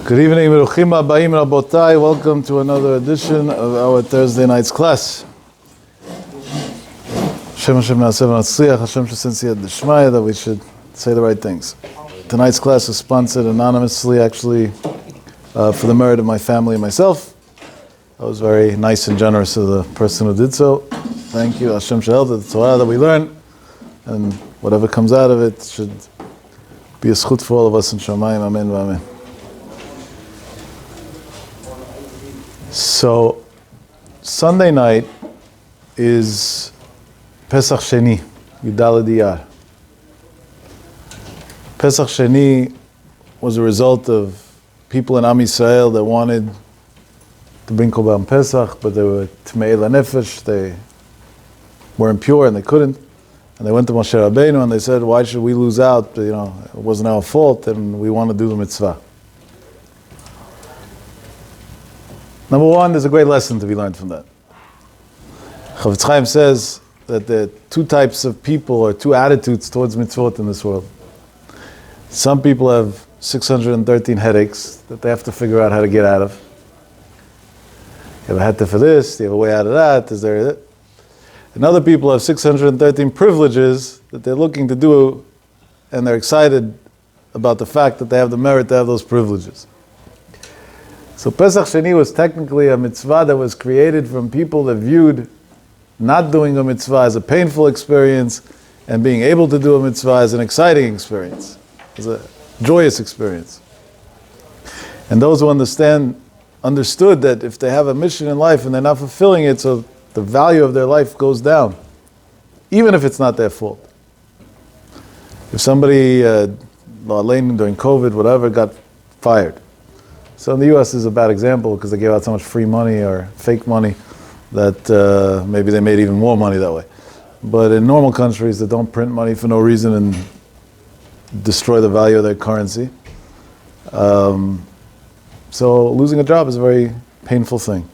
Good evening, Meruchim Habayim Rabotai. Welcome to another edition of our Thursday night's class. Hashem Na'aseh v'Natzliach, Hashem sends Siyat D'Shmaya that we should say the right things. Tonight's class is sponsored anonymously, actually, for the merit of my family and myself. I was very nice and generous to the person who did so. Thank you. Hashem should help the Torah that we learn, and whatever comes out of it should be a zchut for all of us in Shamayim. Amen v'amen. So, Sunday night is Pesach Sheni, Yudalad Iyar. Pesach Sheni was a result of people in Am Yisrael that wanted to bring Korban Pesach, but they were Tmei LaNefesh, they weren't pure and they couldn't. And they went to Moshe Rabbeinu and they said, why should we lose out? It wasn't our fault and we want to do the mitzvah. Number one, there's a great lesson to be learned from that. Chafetz Chaim says that there are two types of people or two attitudes towards mitzvot in this world. Some people have 613 headaches that they have to figure out how to get out of. You have a heter for this, you have a way out of that, is there that? And other people have 613 privileges that they're looking to do, and they're excited about the fact that they have the merit to have those privileges. So Pesach Sheni was technically a mitzvah that was created from people that viewed not doing a mitzvah as a painful experience and being able to do a mitzvah as an exciting experience, as a joyous experience. And those who understood that if they have a mission in life and they're not fulfilling it, so the value of their life goes down, even if it's not their fault. If somebody, during COVID, whatever, got fired. So in the U.S. is a bad example because they gave out so much free money or fake money that maybe they made even more money that way. But in normal countries that don't print money for no reason and destroy the value of their currency. So losing a job is a very painful thing.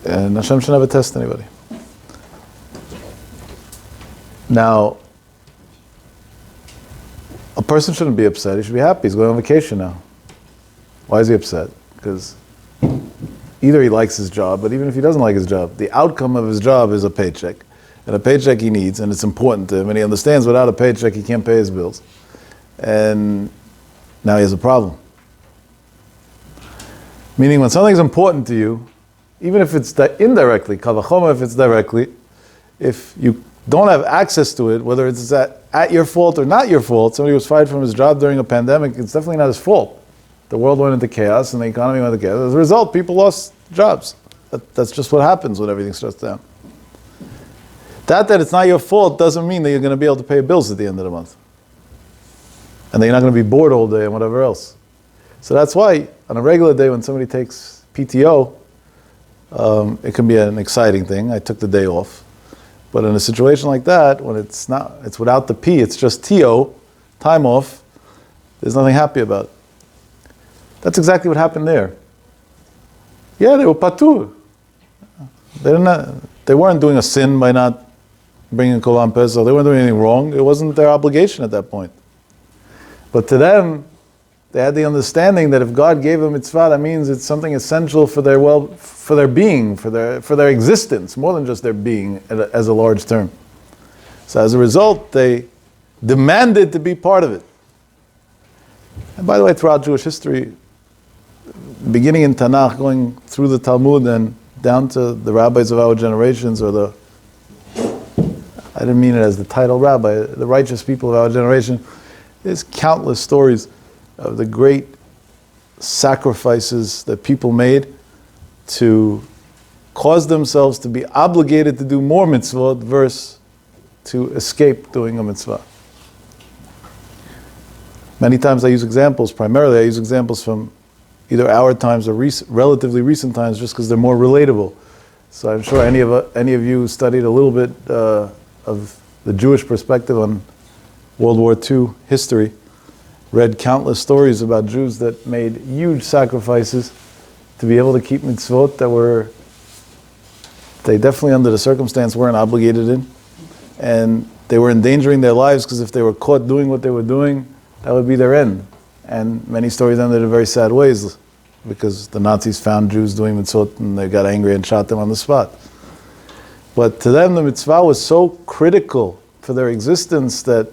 And Hashem should never test anybody. Now, a person shouldn't be upset. He should be happy. He's going on vacation now. Why is he upset? Because either he likes his job, but even if he doesn't like his job, the outcome of his job is a paycheck. And a paycheck he needs, and it's important to him, and he understands without a paycheck he can't pay his bills. And now he has a problem. Meaning when something's important to you, even if it's indirectly, kal v'chomer if it's directly, if you don't have access to it, whether it's at your fault or not your fault, somebody was fired from his job during a pandemic, it's definitely not his fault. The world went into chaos and the economy went into chaos. As a result, people lost jobs. That's just what happens when everything shuts down. That it's not your fault doesn't mean that you're going to be able to pay bills at the end of the month. And that you're not going to be bored all day and whatever else. So that's why on a regular day when somebody takes PTO, it can be an exciting thing. I took the day off. But in a situation like that, when it's without the P, it's just TO, time off, there's nothing happy about it. That's exactly what happened there. Yeah, they were patur. They weren't doing a sin by not bringing Korban Pesach. They weren't doing anything wrong. It wasn't their obligation at that point. But to them, they had the understanding that if God gave them mitzvah, that means it's something essential for their being, for their existence, more than just their being as a large term. So as a result, they demanded to be part of it. And by the way, throughout Jewish history, beginning in Tanakh, going through the Talmud and down to the rabbis of our generations, or I didn't mean it as the title rabbi, the righteous people of our generation, there's countless stories of the great sacrifices that people made to cause themselves to be obligated to do more mitzvot versus to escape doing a mitzvah. Many times I use examples, primarily I use examples from either our times or relatively recent times, just because they're more relatable. So I'm sure any of you studied a little bit of the Jewish perspective on World War II history, read countless stories about Jews that made huge sacrifices to be able to keep mitzvot that they definitely under the circumstance weren't obligated in, and they were endangering their lives because if they were caught doing what they were doing, that would be their end. and many stories ended in very sad ways because the Nazis found Jews doing mitzvot and they got angry and shot them on the spot. But to them, the mitzvah was so critical for their existence that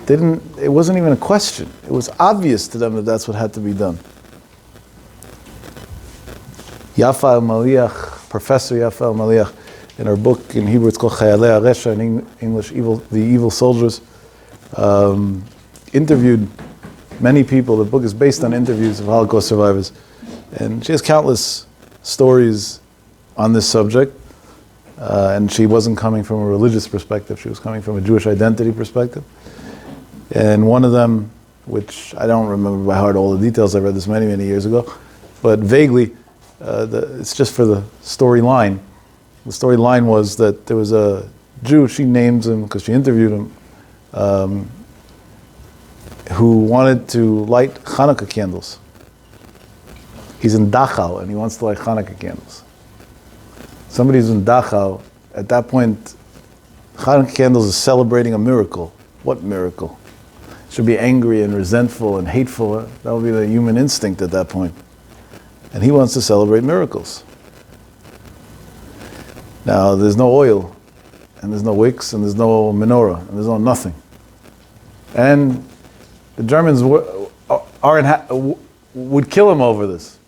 it wasn't even a question. It was obvious to them that that's what had to be done. Yafa al-Maliach, Professor Yafa al-Maliach, in her book in Hebrew it's called Chayalei HaResha, in English, The Evil Soldiers, interviewed many people. The book is based on interviews of Holocaust survivors. And she has countless stories on this subject. And she wasn't coming from a religious perspective, she was coming from a Jewish identity perspective. And one of them, which I don't remember by heart all the details, I read this many, many years ago, but vaguely, it's just for the storyline. The storyline was that there was a Jew, she named him because she interviewed him, who wanted to light Hanukkah candles. He's in Dachau and he wants to light Hanukkah candles. Somebody's in Dachau, at that point, Hanukkah candles is celebrating a miracle. What miracle? Should be angry and resentful and hateful. That would be the human instinct at that point. And he wants to celebrate miracles. Now, there's no oil, and there's no wicks, and there's no menorah, and there's no nothing. And the Germans would kill him over this.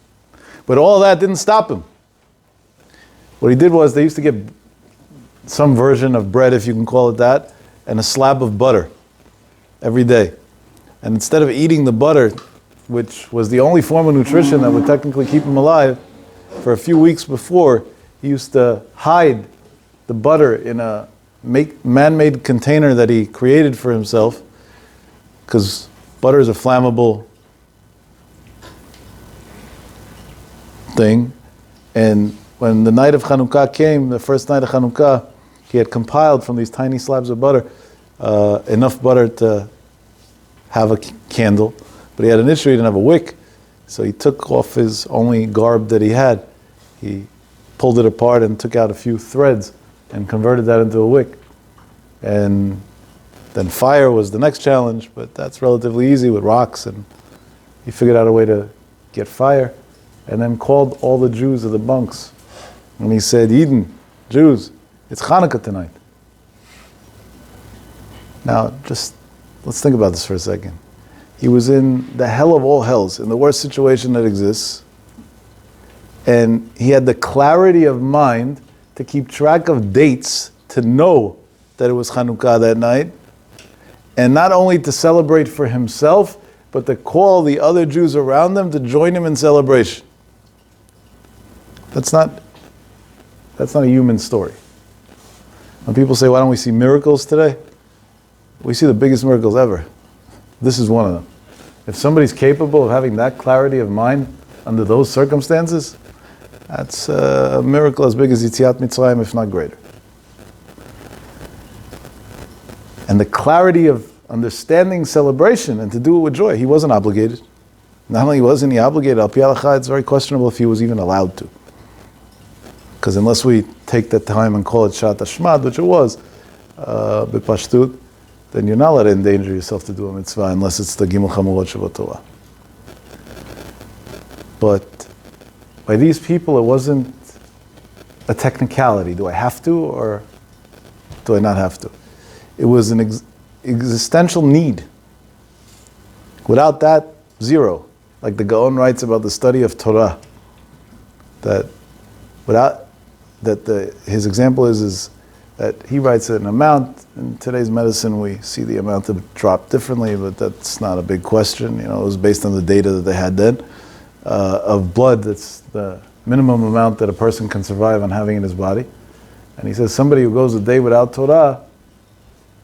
But all that didn't stop him. What he did was, they used to get some version of bread, if you can call it that, and a slab of butter every day. And instead of eating the butter, which was the only form of nutrition that would technically keep him alive, for a few weeks before, he used to hide the butter in a man-made container that he created for himself, because butter is a flammable thing. And when the night of Chanukah came, the first night of Chanukah, he had compiled from these tiny slabs of butter enough butter to have a candle, but he had an issue, he didn't have a wick, so he took off his only garb that he had. He pulled it apart and took out a few threads and converted that into a wick. And then fire was the next challenge, but that's relatively easy with rocks, and he figured out a way to get fire, and then called all the Jews of the bunks. And he said, Eden, Jews, it's Hanukkah tonight. Now, just let's think about this for a second. He was in the hell of all hells, in the worst situation that exists, and he had the clarity of mind to keep track of dates, to know that it was Hanukkah that night, and not only to celebrate for himself, but to call the other Jews around them to join him in celebration. That's not a human story. When people say, why don't we see miracles today? We see the biggest miracles ever. This is one of them. If somebody's capable of having that clarity of mind under those circumstances, that's a miracle as big as Yetziat Mitzrayim, if not greater. And the clarity of understanding celebration and to do it with joy. He wasn't obligated. Not only wasn't he obligated, al pi halacha, it's very questionable if he was even allowed to. Because unless we take that time and call it Shat Hashmad, which it was, b'pashtut, then you're not allowed to endanger yourself to do a mitzvah unless it's the Gimel Chamorot Shabbat Torah. But by these people, it wasn't a technicality. Do I have to or do I not have to? It was an existential need. Without that, zero. Like the Gaon writes about the study of Torah, his example is that he writes an amount. In today's medicine, we see the amount to drop differently, but that's not a big question. It was based on the data that they had then of blood. That's the minimum amount that a person can survive on having in his body. And he says somebody who goes a day without Torah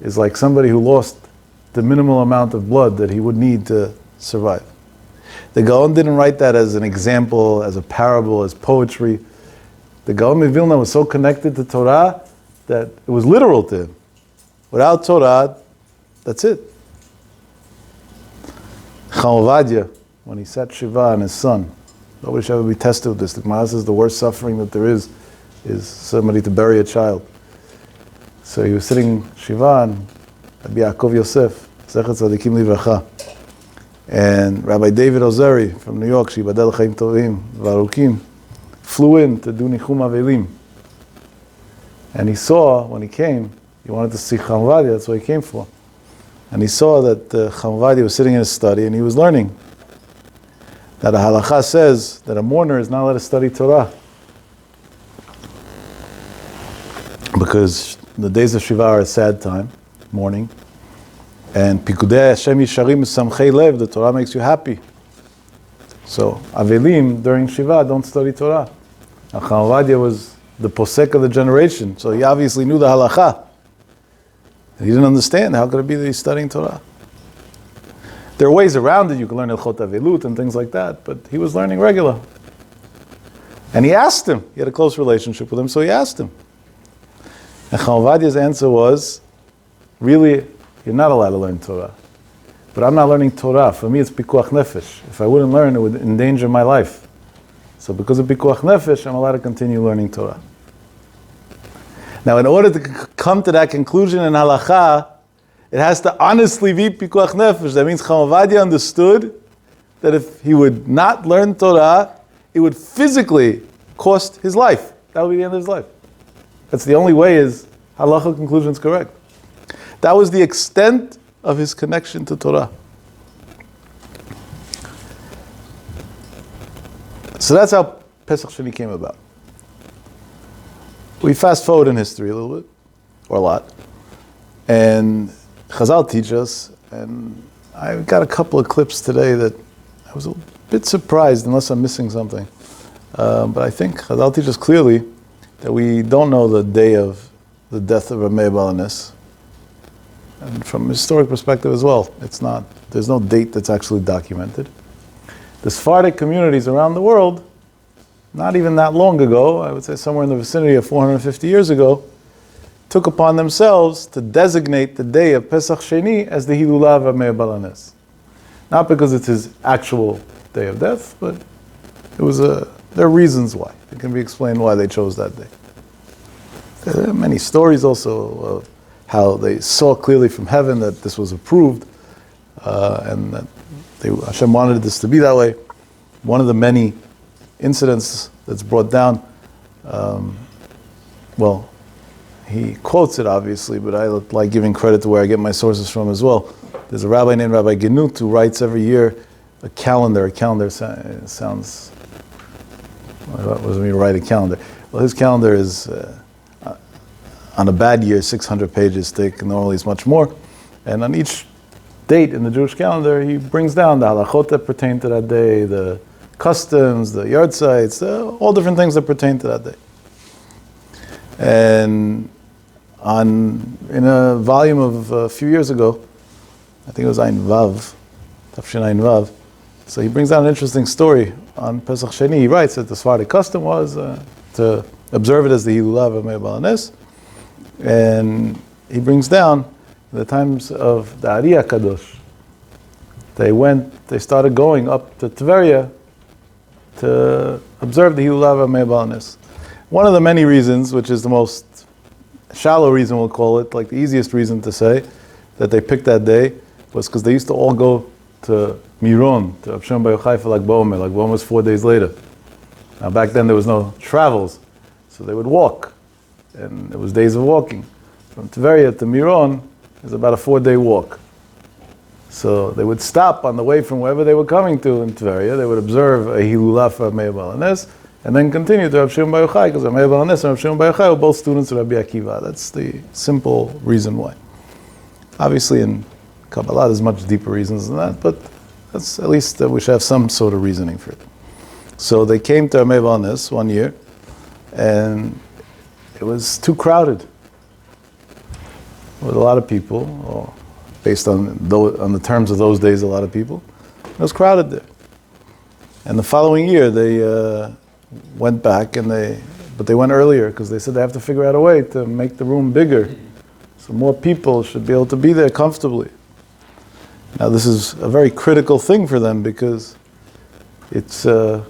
is like somebody who lost the minimal amount of blood that he would need to survive. The Gaon didn't write that as an example, as a parable, as poetry. The Gaon of Vilna was so connected to Torah that it was literal to him. Without Torah, that's it. Chacham Ovadia, when he sat Shiva on his son, nobody should ever be tested with this. The Gemara says the worst suffering that there is somebody to bury a child. So he was sitting Shiva on Rebbe Yaakov Yosef, Zechet Tzadikim Livracha. And Rabbi David Ozeri from New York, Shibadel Chaim Tovim, Varukim, flew in to do Nichum Avelim. And he saw, when he came, he wanted to see Chacham Ovadia, that's what he came for. And he saw that Chacham Ovadia was sitting in his study and he was learning. That a halacha says that a mourner is not allowed to study Torah. Because the days of Shiva are a sad time, mourning. And Pikudei Hashem Yisharim Samchei Lev, the Torah makes you happy. So Avelim during Shiva don't study Torah. Chacham Ovadia was the posek of the generation, so he obviously knew the halacha. He didn't understand how could it be that he's studying Torah. There are ways around it. You can learn Hilchot Avelut and things like that, but he was learning regular. And he asked him. He had a close relationship with him, so he asked him. And Chacham Ovadia's answer was, really, you're not allowed to learn Torah. But I'm not learning Torah. For me, it's Pikuach Nefesh. If I wouldn't learn, it would endanger my life. So because of Pikuach Nefesh, I'm allowed to continue learning Torah. Now, in order to come to that conclusion in Halacha, it has to honestly be Pikuach Nefesh. That means Chacham Ovadia understood that if he would not learn Torah, it would physically cost his life. That would be the end of his life. That's the only way his Halacha conclusion is correct. That was the extent of his connection to Torah. So that's how Pesach Sheni came about. We fast forward in history a little bit, or a lot, and Chazal teach us, and I got a couple of clips today that I was a bit surprised, unless I'm missing something. But I think Chazal teach us clearly that we don't know the day of the death of Rebbe Meir Baal Haness. And from a historic perspective as well, there's no date that's actually documented. The Sephardic communities around the world, not even that long ago, I would say somewhere in the vicinity of 450 years ago, took upon themselves to designate the day of Pesach Sheni as the Hilulah of Rebbe Meir Baal Haness. Not because it's his actual day of death, but there are reasons why. It can be explained why they chose that day. There are many stories also of how they saw clearly from heaven that this was approved, and that Hashem wanted this to be that way. One of the many incidents that's brought down, he quotes it obviously, but I like giving credit to where I get my sources from as well. There's a rabbi named Rabbi Genut who writes every year a calendar. A calendar sounds, what does it mean to write a calendar? Well, his calendar is, on a bad year, 600 pages thick, and normally it's much more. And on each date in the Jewish calendar, he brings down the halachot that pertain to that day, the customs, the yard sites, all different things that pertain to that day. And in a volume of a few years ago, I think it was Ein Vav, Tafshin Ein Vav, so he brings down an interesting story on Pesach Sheni. He writes that the Sephardic custom was to observe it as the Hilulah of Rebbe Meir Baal Haness. And he brings down the times of the Ari HaKadosh. They started going up to Tveria to observe the Hilulah of Rebbe Meir Baal Haness. One of the many reasons, which is the most shallow reason we'll call it, like the easiest reason to say, that they picked that day, was because they used to all go to Miron, to Avshem Bar Yochai for Lag BaOmer. Lag BaOmer was 4 days later. Now back then there was no travels, so they would walk. And it was days of walking. From Tveria to Miron is about a 4-day walk. So they would stop on the way from wherever they were coming to in Tveria. They would observe a Hilulah for Rebbe Meir Baal Haness, and then continue to Rav Shimon Bar Yochai, because Rebbe Meir Baal Haness and Rav Shimon Bar Yochai were both students of Rabbi Akiva. That's the simple reason why. Obviously in Kabbalah there's much deeper reasons than that, but that's at least we should have some sort of reasoning for it. So they came to Rebbe Meir Baal Haness one year, and it was too crowded with a lot of people, or based on the terms of those days, a lot of people. It was crowded there. And the following year, they went back, but they went earlier because they said they have to figure out a way to make the room bigger, so more people should be able to be there comfortably. Now, this is a very critical thing for them because these are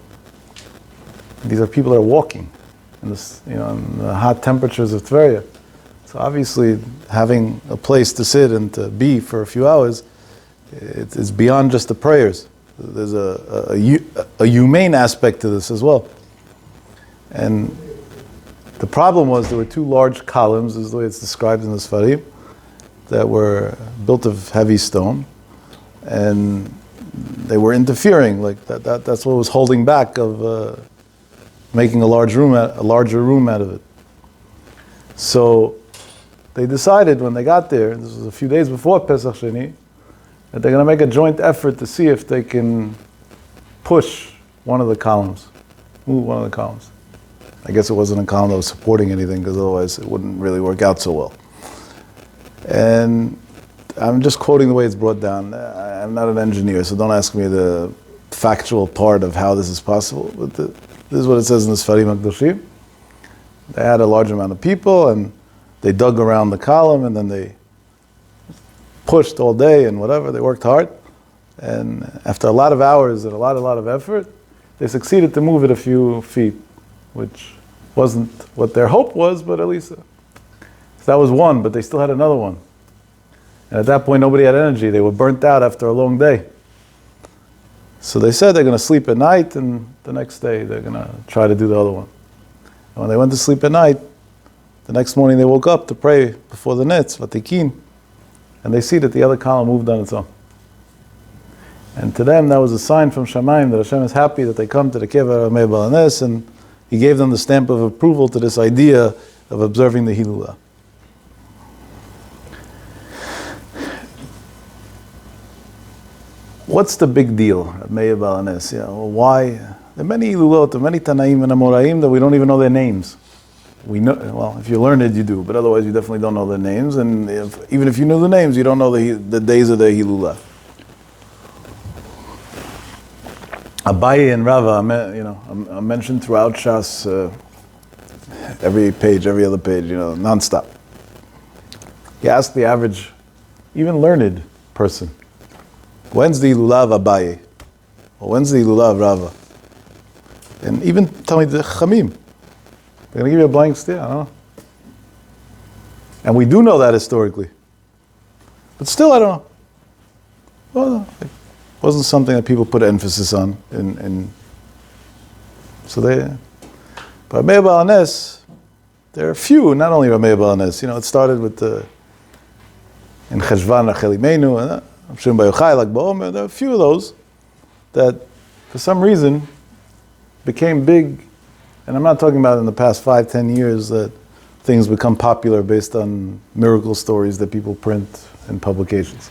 people that are walking in the hot temperatures of Tveria. So obviously, having a place to sit and to be for a few hours It's beyond just the prayers. There's a humane aspect to this as well. And the problem was there were two large columns, is the way it's described in the Sfarim, that were built of heavy stone, and they were interfering. Like that's what was holding back of making a larger room out of it. So they decided when they got there, this was a few days before Pesach Sheni, that they're going to make a joint effort to see if they can push one of the columns, move one of the columns. I guess it wasn't a column that was supporting anything, because otherwise it wouldn't really work out so well. And I'm just quoting the way it's brought down. I'm not an engineer, so don't ask me the factual part of how this is possible. But this is what it says in the Sfarim HaKadoshim. They had a large amount of people, and they dug around the column, and then they pushed all day and whatever. They worked hard. And after a lot of hours and a lot of effort, they succeeded to move it a few feet, which wasn't what their hope was, but at least so that was one, but they still had another one. And at that point, nobody had energy. They were burnt out after a long day. So they said they're going to sleep at night, and the next day they're going to try to do the other one. And when they went to sleep at night, the next morning they woke up to pray before the Nitz, Vatikin, and they see that the other column moved on its own. And to them, that was a sign from Shamayim that Hashem is happy that they come to the Kever Rebbe Meir Baal Haness, and He gave them the stamp of approval to this idea of observing the Hilulah. What's the big deal, Rebbe Meir Baal Haness? Why? There are many Hilulot, there are many Tanaim and Amoraim that we don't even know their names. We know, well, if you learn it, you do, but otherwise you definitely don't know their names, and even if you knew the names, you don't know the days of their Hilulah. Abaye and Rava, are mentioned throughout Shas, every page, every other page, non-stop. You ask the average, even learned person, when's the Hilulah of Abaye? Or when's the Hilulah of Rava? And even tell me the Chamim. They're going to give you a blank stare, I don't know. And we do know that historically. But still, I don't know. Well, it wasn't something that people put emphasis on. But Rebbe Meir Baal Haness, there are a few, not only Rebbe Meir Baal Haness. It started with in Cheshvan Rachel Imeinu, and Shimon Bar Yochai, like Ba'omer. There are a few of those that, for some reason, became big. And I'm not talking about in the past 5-10 years that things become popular based on miracle stories that people print in publications.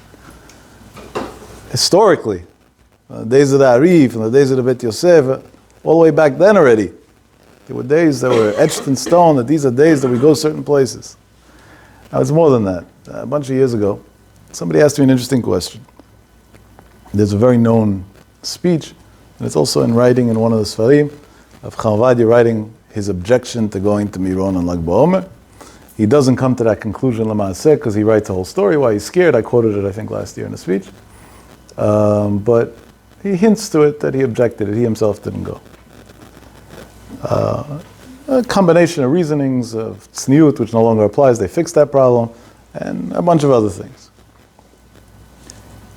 Historically, the days of the Arif and the days of the Bet Yosef, all the way back then already, there were days that were etched in stone that these are days that we go certain places. Now it's more than that. A bunch of years ago, somebody asked me an interesting question. There's a very known speech, and it's also in writing in one of the Sfarim, of Chavadi writing his objection to going to Miron on Lag BaOmer. He doesn't come to that conclusion L'maaseh because he writes a whole story why he's scared. I quoted it, I think, last year in a speech. But he hints to it that he objected it. He himself didn't go. A combination of reasonings of tzniut, which no longer applies, they fixed that problem, and a bunch of other things.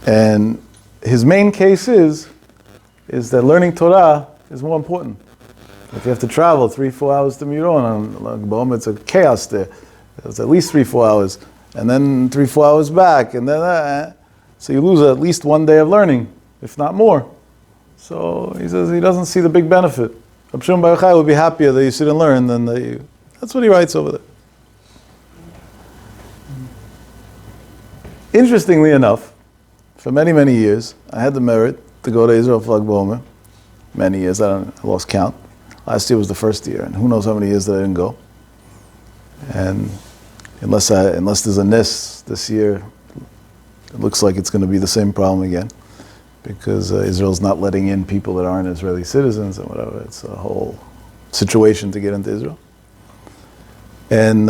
And his main case is that learning Torah is more important. If you have to travel 3-4 hours to Miron on Lag BaOmer, it's a chaos there. It's at least 3-4 hours, and then 3-4 hours back, and then so you lose at least one day of learning, if not more. So he says he doesn't see the big benefit. Reb Shimon Bar Yochai would be happier that you sit and learn than that you. That's what he writes over there. Interestingly enough, for many, many years, I had the merit to go to Israel for Lag BaOmer. Many years, I lost count. Last year was the first year, and who knows how many years that I didn't go. And unless there's a ness this year, it looks like it's going to be the same problem again, because Israel's not letting in people that aren't Israeli citizens and whatever. It's a whole situation to get into Israel. And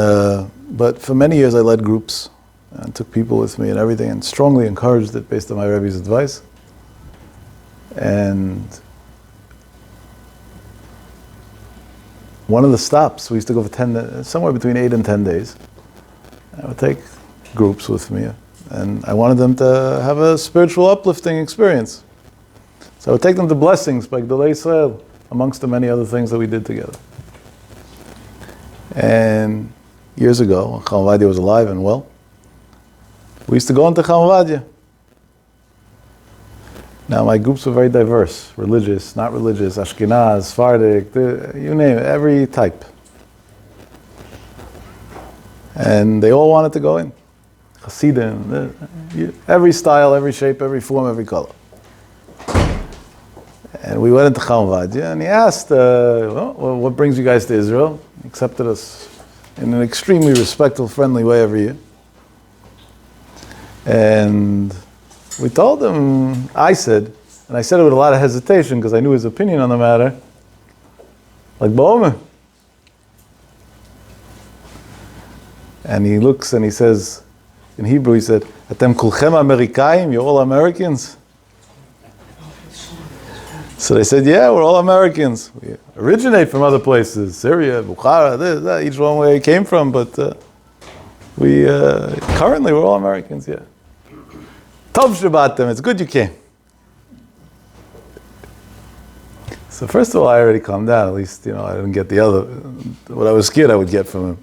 but for many years I led groups and took people with me and everything, and strongly encouraged it based on my Rebbe's advice. And one of the stops, we used to go for somewhere between 8 and 10 days. I would take groups with me, And I wanted them to have a spiritual uplifting experience. So I would take them to blessings by Gdolei Israel, amongst the many other things that we did together. And years ago, when Chacham Ovadia was alive and well, we used to go into Chacham Ovadia. Now my groups were very diverse, religious, not religious, Ashkenaz, Sephardic, you name it, every type. And they all wanted to go in. Hasidim, every style, every shape, every form, every color. And we went into Chacham Ovadia, and he asked, well, what brings you guys to Israel? He accepted us in an extremely respectful, friendly way every year. And we told him, I said it with a lot of hesitation because I knew his opinion on the matter, like Ba'omer. And he looks and he says, in Hebrew he said, Atem kulchem Amerikayim, you're all Americans? So they said, yeah, we're all Americans. We originate from other places, Syria, Bukhara, this, that, each one where he came from, but currently we're all Americans, yeah. Tov Shabbatim, it's good you came. So first of all, I already calmed down, at least, I didn't get the other, what I was scared I would get from him.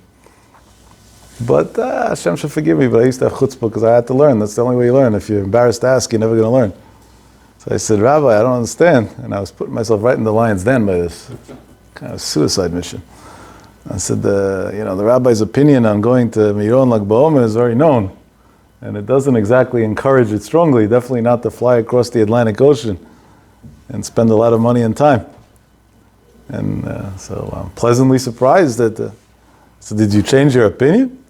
But Hashem should forgive me, but I used to have chutzpah because I had to learn. That's the only way you learn. If you're embarrassed to ask, you're never going to learn. So I said, Rabbi, I don't understand. And I was putting myself right in the lion's den by this kind of suicide mission. I said, the rabbi's opinion on going to Miron Lag BaOmer is very known. And it doesn't exactly encourage it strongly, definitely not to fly across the Atlantic Ocean and spend a lot of money and time. And so I'm pleasantly surprised that, so did you change your opinion?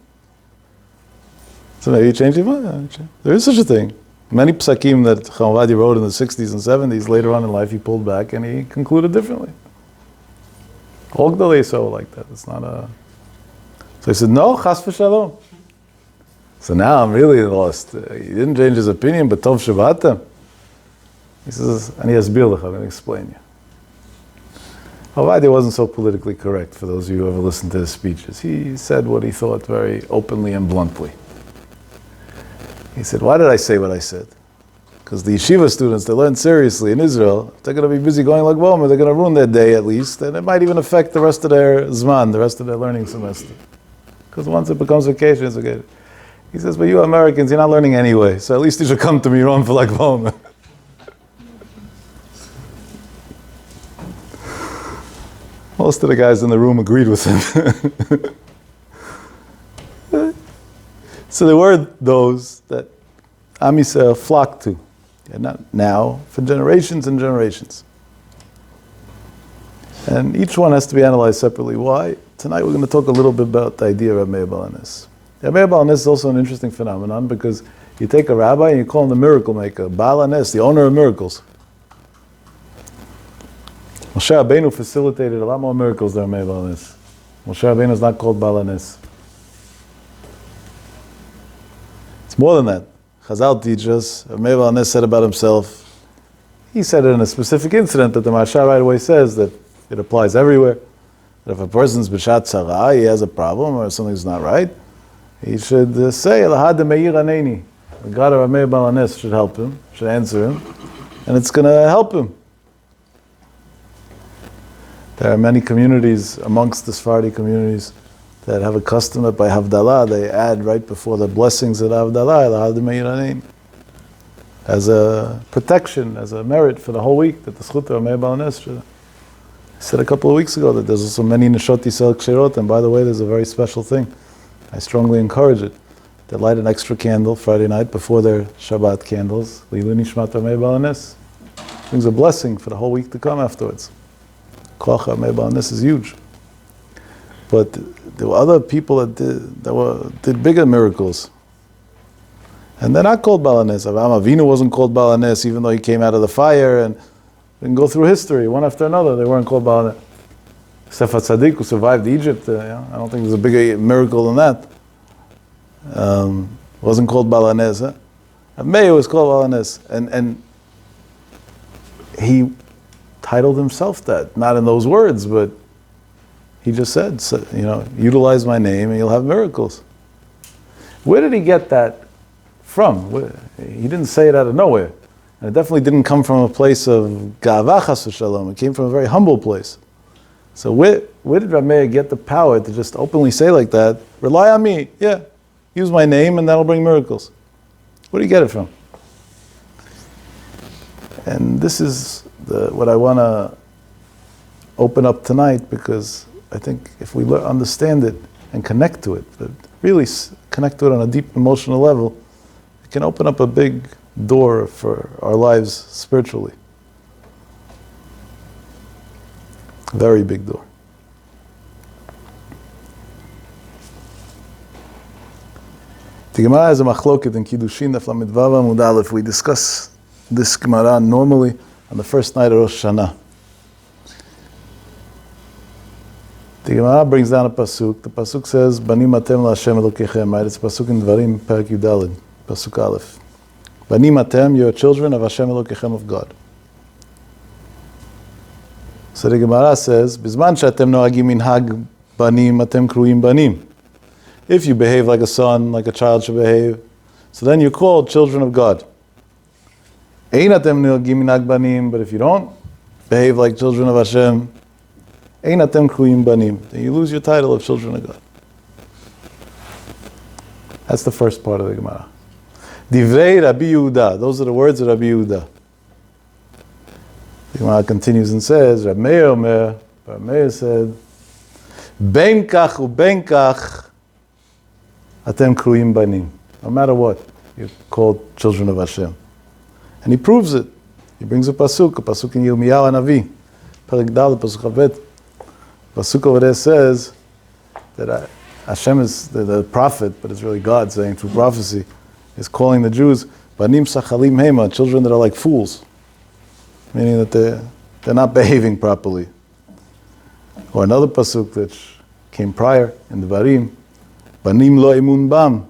So maybe you changed your mind. There is such a thing. Many psakim that Chacham Ovadia wrote in the 60s and 70s, later on in life he pulled back and he concluded differently. All Gdolei Yisrael like that. It's not a... So he said, no, chas v'shalom. So now I'm really lost. He didn't change his opinion, but tov shabbatim. He says, Ani asbir lecha, I'm going to explain you. Ovadia wasn't so politically correct, for those of you who ever listened to his speeches. He said what he thought very openly and bluntly. He said, why did I say what I said? Because the yeshiva students, they learn seriously in Israel, if they're going to be busy going like BaOmer, they're going to ruin their day at least, and it might even affect the rest of their zman, the rest of their learning semester. Because once it becomes vacation, it's okay. He says, but you Americans, you're not learning anyway, so at least you should come to Miron for like BaOmer. Most of the guys in the room agreed with him. So there were those that Am Yisrael flocked to, and not now, for generations and generations. And each one has to be analyzed separately. Why? Tonight we're going to talk a little bit about the idea of Rebbe Meir Baal Haness. Rebbe Meir Baal Haness is also an interesting phenomenon because you take a rabbi and you call him the miracle maker, Baal Haness, the owner of miracles. Moshe Rabbeinu facilitated a lot more miracles than Rebbe Meir Baal Haness. Moshe Rabbeinu is not called Baal Haness. It's more than that. Chazal teach us, Rebbe Meir Baal Haness said about himself, he said it in a specific incident that the Maharsha right away says that it applies everywhere. That if a person's b'shat tzara, he has a problem or something's not right, he should say, Elahad me'ir aneni. The God of Rebbe Meir Baal Haness should help him, should answer him, and it's going to help him. There are many communities amongst the Sephardi communities that have a custom that by Havdalah they add right before the blessings of Havdalah, Elahad me'ir aneni, as a protection, as a merit for the whole week that the Zchut of Rebbe Meir Baal Haness should. I said a couple of weeks ago that there's also many Neshot Yisrael Kshirot, and by the way, there's a very special thing. I strongly encourage it. They light an extra candle Friday night before their Shabbat candles. Lilu Nishmat Rebbe Meir Baal Haness. Brings a blessing for the whole week to come afterwards. Koach Rebbe Meir Baal Haness is huge. But there were other people that did bigger miracles. And they're not called Baal Haness. Avraham Avinu wasn't called Baal Haness, even though he came out of the fire, and we can go through history, one after another. They weren't called Baal Haness. Sefer Tzaddik, who survived Egypt, I don't think there's a bigger miracle than that. Wasn't called Baal Haness. Meir was called Baal Haness. And he titled himself that, not in those words, but he just said, utilize my name and you'll have miracles. Where did he get that from? He didn't say it out of nowhere. And it definitely didn't come from a place of ga'ava chas v'shalom. It came from a very humble place. So where did Rebbe Meir get the power to just openly say like that, rely on me, yeah, use my name and that'll bring miracles? Where do you get it from? And this is what I want to open up tonight, because I think if we understand it and connect to it, but really connect to it on a deep emotional level, it can open up a big door for our lives spiritually. Very big door. The Gemara has a machloket in Kiddushin, Daf Lamed Vav Amud Aleph. We discuss this Gemara normally on the first night of Rosh Hashanah. The Gemara brings down a pasuk. The pasuk says, "Banim atem laHashem Elokechem." Right? It's a pasuk in Dvarim, Perek Yudalid, pasuk Aleph. Banim atem, you're children of Hashem Elokechem, of God. So the Gemara says, "Bizman she'atem noagim minhag banim, atem kruim banim." If you behave like a son, like a child should behave, so then you're called children of God. Ein atem noagim minhag banim, but if you don't behave like children of Hashem, ein atem kruim banim, then you lose your title of children of God. That's the first part of the Gemara. Divrei Rabbi Yehuda, those are the words of Rabbi Yehuda. The Gemara continues and says, Rebbe Meir said, Ben kach uben kach atem kruim banim. No matter what, you're called children of Hashem. And he proves it. He brings a pasuk in Yirmiyahu Hanavi, Perek Dal, pasuk Havet. Pasuk over there says that Hashem is the prophet, but it's really God saying through prophecy, is calling the Jews, Banim sachalim hema, children that are like fools. Meaning that they're not behaving properly. Or another pasuk that came prior in the Varim, Banim lo emun bam,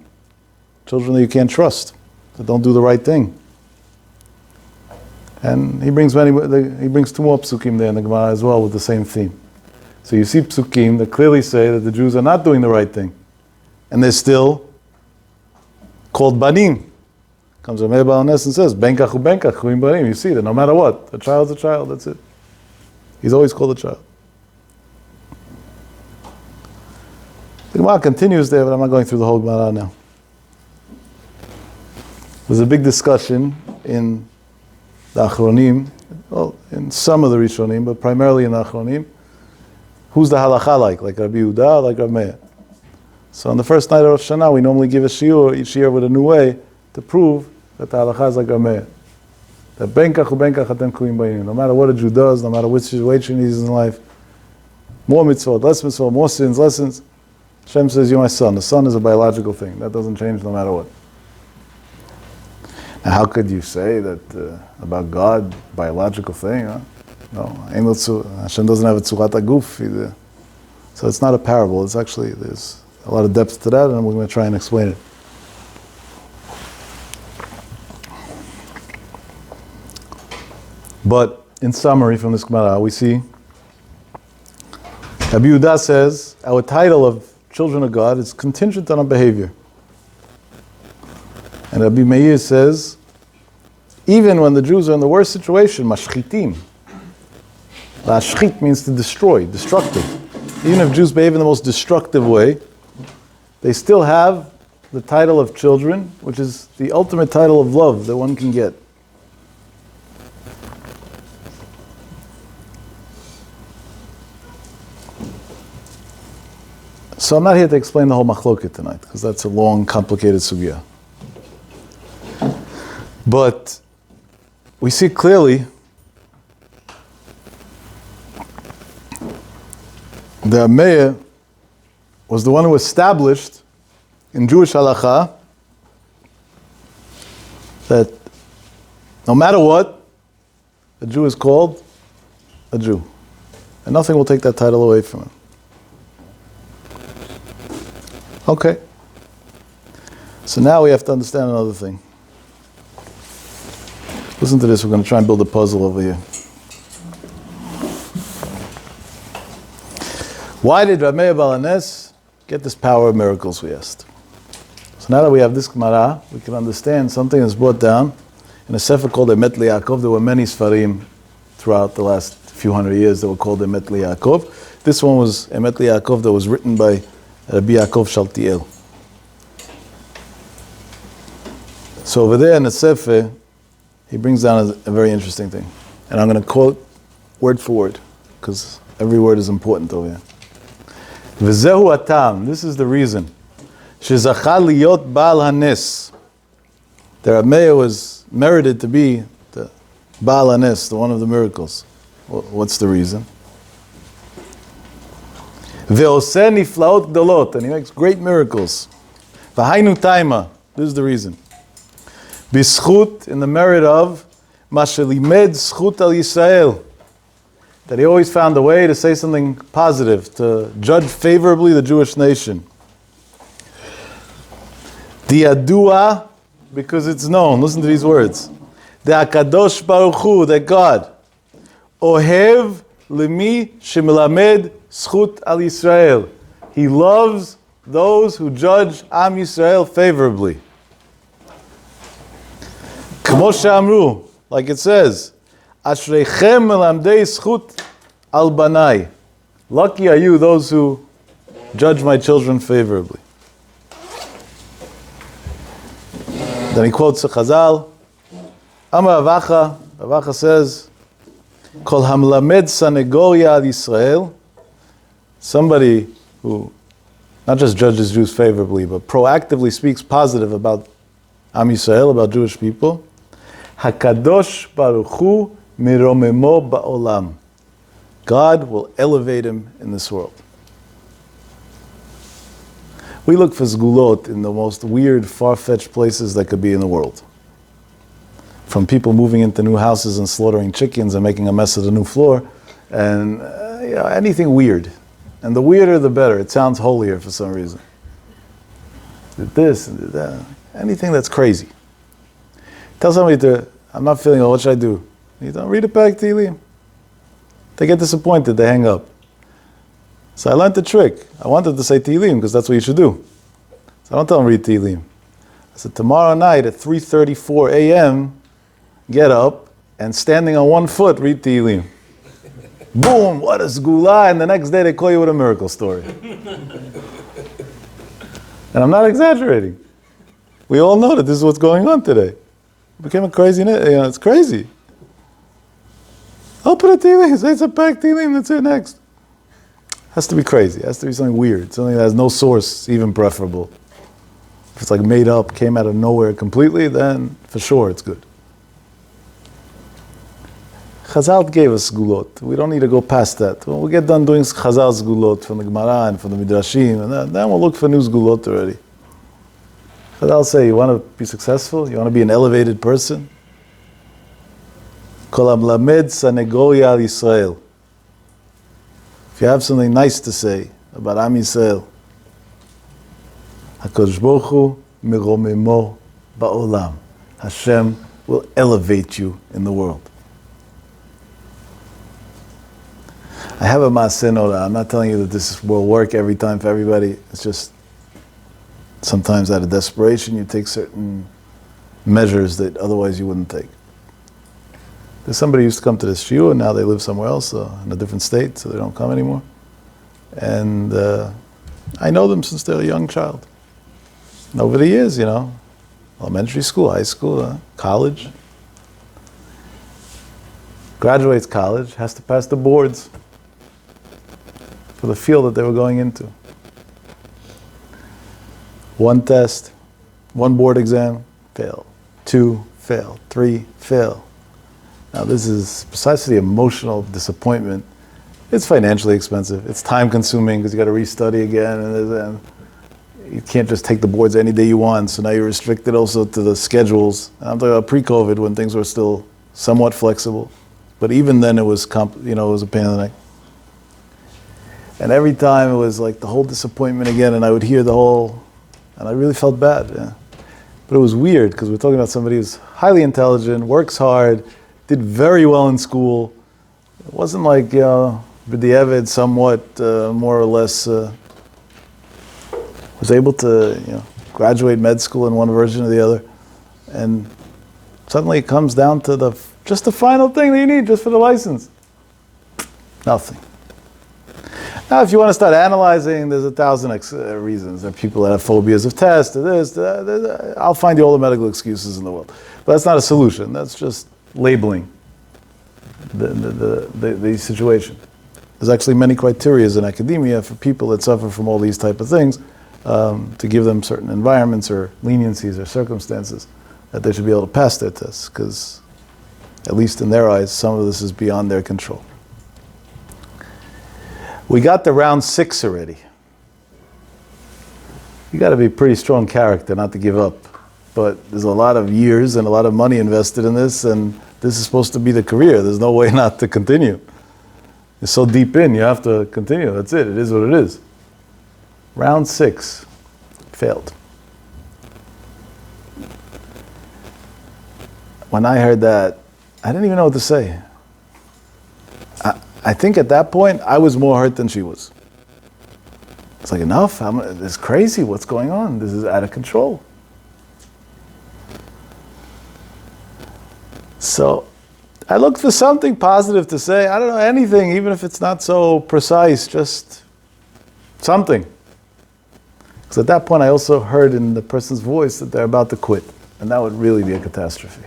children that you can't trust, that don't do the right thing. And he brings two more psukim there in the Gemara as well with the same theme. So you see psukim that clearly say that the Jews are not doing the right thing, and they're still called banim. Comes Rebbe Meir Baal Haness and says, Ben kach uben kach kruim banim. You see that no matter what, a child's a child, that's it. He's always called a child. The Gemara continues there, but I'm not going through the whole Gemara now. There's a big discussion in the Achronim, well, in some of the Rishonim, but primarily in the Achronim. Who's the halacha like Rabbi Yehuda, like Rebbe Meir? So on the first night of Rosh Hashanah, we normally give a shiur, each year with a new way, to prove that the halacha is like Rebbe Meir. That ben kach uben kach atem kruim banim. No matter what a Jew does, no matter which situation he's in life, more mitzvot, less mitzvot, more sins, less sins, Hashem says, you're my son. The son is a biological thing. That doesn't change no matter what. Now how could you say that about God, biological thing, huh? No, Hashem doesn't have a tzurat aguf either. So it's not a parable. It's actually, there's a lot of depth to that, and we're going to try and explain it. But in summary from this Gemara, we see Rabbi Yehuda says our title of children of God is contingent on our behavior. And Rabbi Meir says, even when the Jews are in the worst situation, mashchitim. Lashchit means to destroy, destructive. Even if Jews behave in the most destructive way, they still have the title of children, which is the ultimate title of love that one can get. So I'm not here to explain the whole machloket tonight, because that's a long, complicated sugya. But we see clearly the Meir was the one who established in Jewish halacha that no matter what, a Jew is called a Jew. And nothing will take that title away from him. Okay. So now we have to understand another thing. Listen to this, we're going to try and build a puzzle over here. Why did Rebbe Meir Baal Haness get this power of miracles, we asked? So now that we have this Gemara, we can understand something that's brought down in a sefer called Emet Yaakov. There were many Sfarim throughout the last few hundred years that were called Emet Yaakov. This one was Emet Yaakov that was written by Rabbi Yaakov Shaltiel. So over there in the sefer, he brings down a very interesting thing. And I'm going to quote word for word, because every word is important over here. V'zehu atam, this is the reason. Shezacha liyot Baal Haness. The Rebbe Meir was merited to be the Baal Haness, the one of the miracles. What's the reason? Ve'oseh niflaot gdolot, and he makes great miracles. V'hainu taima, this is the reason. B'schut, in the merit of Mashelimed schut al Yisrael, that he always found a way to say something positive, to judge favorably the Jewish nation. Diadua, because it's known. Listen to these words. The Akadosh Baruch Hu, that God, Ohev lemi shemelamed schut al Yisrael. He loves those who judge Am Yisrael favorably. Kmo she'amru, like it says, Ashreichem melamdei schut al banai. Lucky are you, those who judge my children favorably. Then he quotes the Chazal. Amar Avacha, Avacha says, Kol hamlamed sanegoria al Yisrael. Somebody who not just judges Jews favorably, but proactively speaks positive about Am Yisrael, about Jewish people. Hakadosh Baruch Hu miromemo ba'olam. God will elevate him in this world. We look for zgulot in the most weird, far-fetched places that could be in the world. From people moving into new houses and slaughtering chickens and making a mess of the new floor, and anything weird. And the weirder, the better. It sounds holier for some reason. Did this and did that. Anything that's crazy. Tell somebody I'm not feeling well, what should I do? You don't read a Perek Tehillim. They get disappointed, they hang up. So I learned the trick. I wanted to say Tehillim because that's what you should do. So I don't tell them read Tehillim. I said tomorrow night at 3:34 a.m., get up and standing on one foot, read Tehillim. Boom, what a sgula, and the next day they call you with a miracle story. And I'm not exaggerating. We all know that this is what's going on today. It became a crazy, it's crazy. I'll put a Tehillim, say it's a Perek Tehillim, that's it next. Has to be crazy. It has to be something weird. Something that has no source, even preferable. If it's like made up, came out of nowhere completely, then for sure it's good. Chazal gave us gulot. We don't need to go past that. When we get done doing Chazal's gulot from the Gemara and from the Midrashim, and then we'll look for new gulot already. Chazal say, you want to be successful? You want to be an elevated person? Kol hamlamed sanegoria al Yisrael. If you have something nice to say about Am Yisrael, HaKadosh Baruch Hu miromemo ba'olam. Hashem will elevate you in the world. I have a maaseh noda. I'm not telling you that this will work every time for everybody. It's just sometimes out of desperation you take certain measures that otherwise you wouldn't take. There's somebody who used to come to this shiur, and now they live somewhere else, in a different state, so they don't come anymore. And I know them since they're a young child. And over the years, elementary school, high school, college. Graduates college, has to pass the boards for the field that they were going into. One test, one board exam, fail. 2, fail. 3, fail. Now this is precisely emotional disappointment. It's financially expensive. It's time consuming because you got to restudy again, and you can't just take the boards any day you want. So now you're restricted also to the schedules. And I'm talking about pre-COVID when things were still somewhat flexible, but even then it was it was a pain in the neck. And every time it was like the whole disappointment again, and I would hear and I really felt bad. Yeah. But it was weird because we're talking about somebody who's highly intelligent, works hard, did very well in school. It wasn't like, b'diavad somewhat, more or less, was able to, graduate med school in one version or the other, and suddenly it comes down to just the final thing that you need just for the license. Nothing. Now, if you want to start analyzing, there's 1,000 reasons. There are people that have phobias of tests, I'll find you all the medical excuses in the world. But that's not a solution. That's just labeling the situation. There's actually many criteria in academia for people that suffer from all these type of things, to give them certain environments or leniencies or circumstances that they should be able to pass their tests, because at least in their eyes, some of this is beyond their control. We got to round 6 already. You got to be a pretty strong character not to give up. But there's a lot of years and a lot of money invested in this, and this is supposed to be the career. There's no way not to continue. You're so deep in, you have to continue. That's it. It is what it is. Round 6. Failed. When I heard that, I didn't even know what to say. I think at that point, I was more hurt than she was. It's like, enough? This is crazy. What's going on? This is out of control. So I looked for something positive to say. I don't know, anything, even if it's not so precise, just something. Because at that point, I also heard in the person's voice that they're about to quit. And that would really be a catastrophe.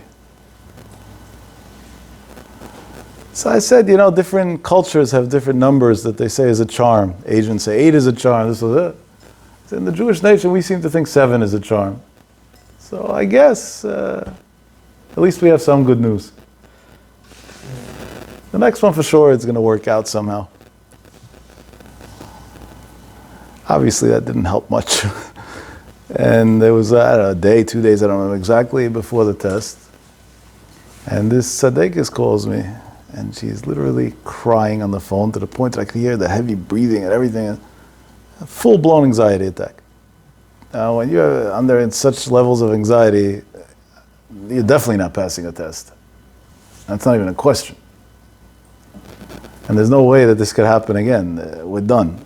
So I said, different cultures have different numbers that they say is a charm. Asians say 8 is a charm. This was it. So in the Jewish nation, we seem to think 7 is a charm. So I guess at least we have some good news. The next one for sure is going to work out somehow. Obviously, that didn't help much. And there was a day, 2 days, I don't remember exactly, before the test. And this tzaddikus calls me. And she's literally crying on the phone to the point that I could hear the heavy breathing and everything. A full-blown anxiety attack. Now, when you're under such levels of anxiety, you're definitely not passing a test. That's not even a question. And there's no way that this could happen again. We're done.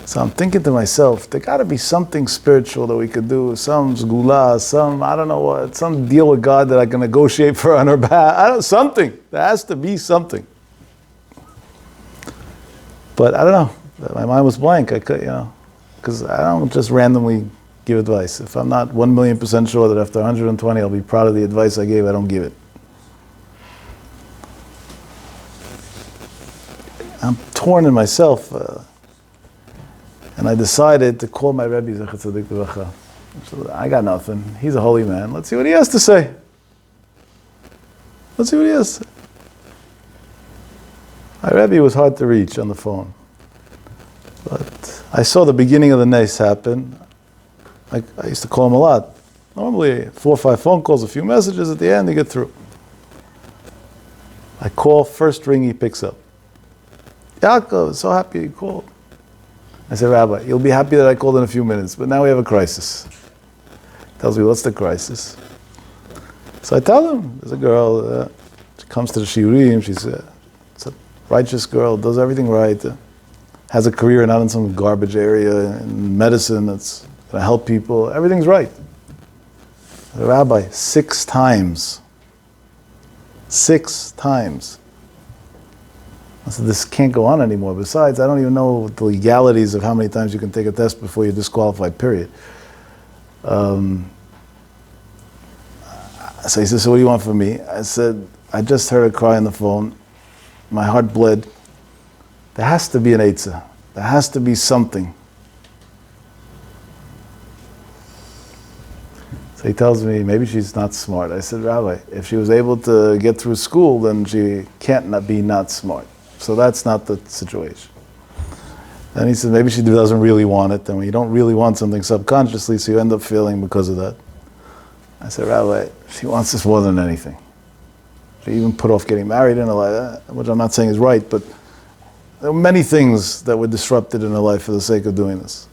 So I'm thinking to myself, there got to be something spiritual that we could do, some zgula, I don't know what, some deal with God that I can negotiate for on her behalf. Something. There has to be something. But I don't know. My mind was blank. I could, because I don't just randomly give advice. If I'm not 1,000,000% sure that after 120 I'll be proud of the advice I gave, I don't give it. I'm torn in myself. And I decided to call my Rebbe, Zecher Tzadik Livracha. So I got nothing. He's a holy man. Let's see what he has to say. Let's see what he has to say. My Rebbe was hard to reach on the phone. But I saw the beginning of the nes happen. I used to call him a lot. Normally 4 or 5 phone calls, a few messages, at the end you get through. I call, first ring he picks up. Yaakov, so happy you called. I said, Rabbi, you'll be happy that I called in a few minutes, but now we have a crisis. He tells me, what's the crisis? So I tell him, there's a girl, she comes to the shiurim, she's a righteous girl, does everything right, has a career not in some garbage area, in medicine that's going to help people, everything's right. The Rabbi, 6 times. 6 times. I said, this can't go on anymore. Besides, I don't even know the legalities of how many times you can take a test before you're disqualified, period. So he said, so what do you want from me? I said, I just heard her cry on the phone. My heart bled. There has to be an eitzah. There has to be something. So he tells me, maybe she's not smart. I said, Rabbi, if she was able to get through school, then she can't not be not smart. So that's not the situation. And he said, maybe she doesn't really want it. And when you don't really want something subconsciously, so you end up failing because of that. I said, Rabbi, she wants this more than anything. She even put off getting married in her life, which I'm not saying is right, but there were many things that were disrupted in her life for the sake of doing this.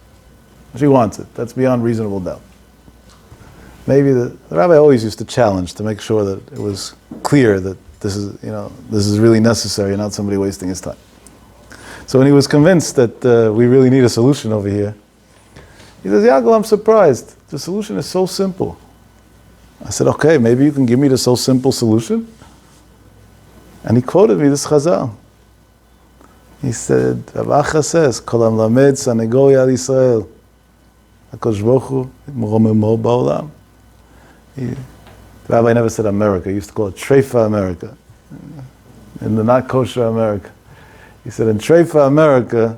She wants it. That's beyond reasonable doubt. Maybe the Rabbi always used to challenge to make sure that it was clear that this is really necessary and not somebody wasting his time. So when he was convinced that we really need a solution over here, He says, Yaakov, I'm surprised. The solution is so simple. I said, okay, maybe you can give me the so simple solution? And he quoted me this Chazal. He said, Rav Acha says, Kol HaMelamed Sanegori Al Yisrael, HaKadosh Baruch Hu Meromemo Ba'olam. The rabbi never said America. He used to call it Treifa America. In the not kosher America. He said, in Treifa America,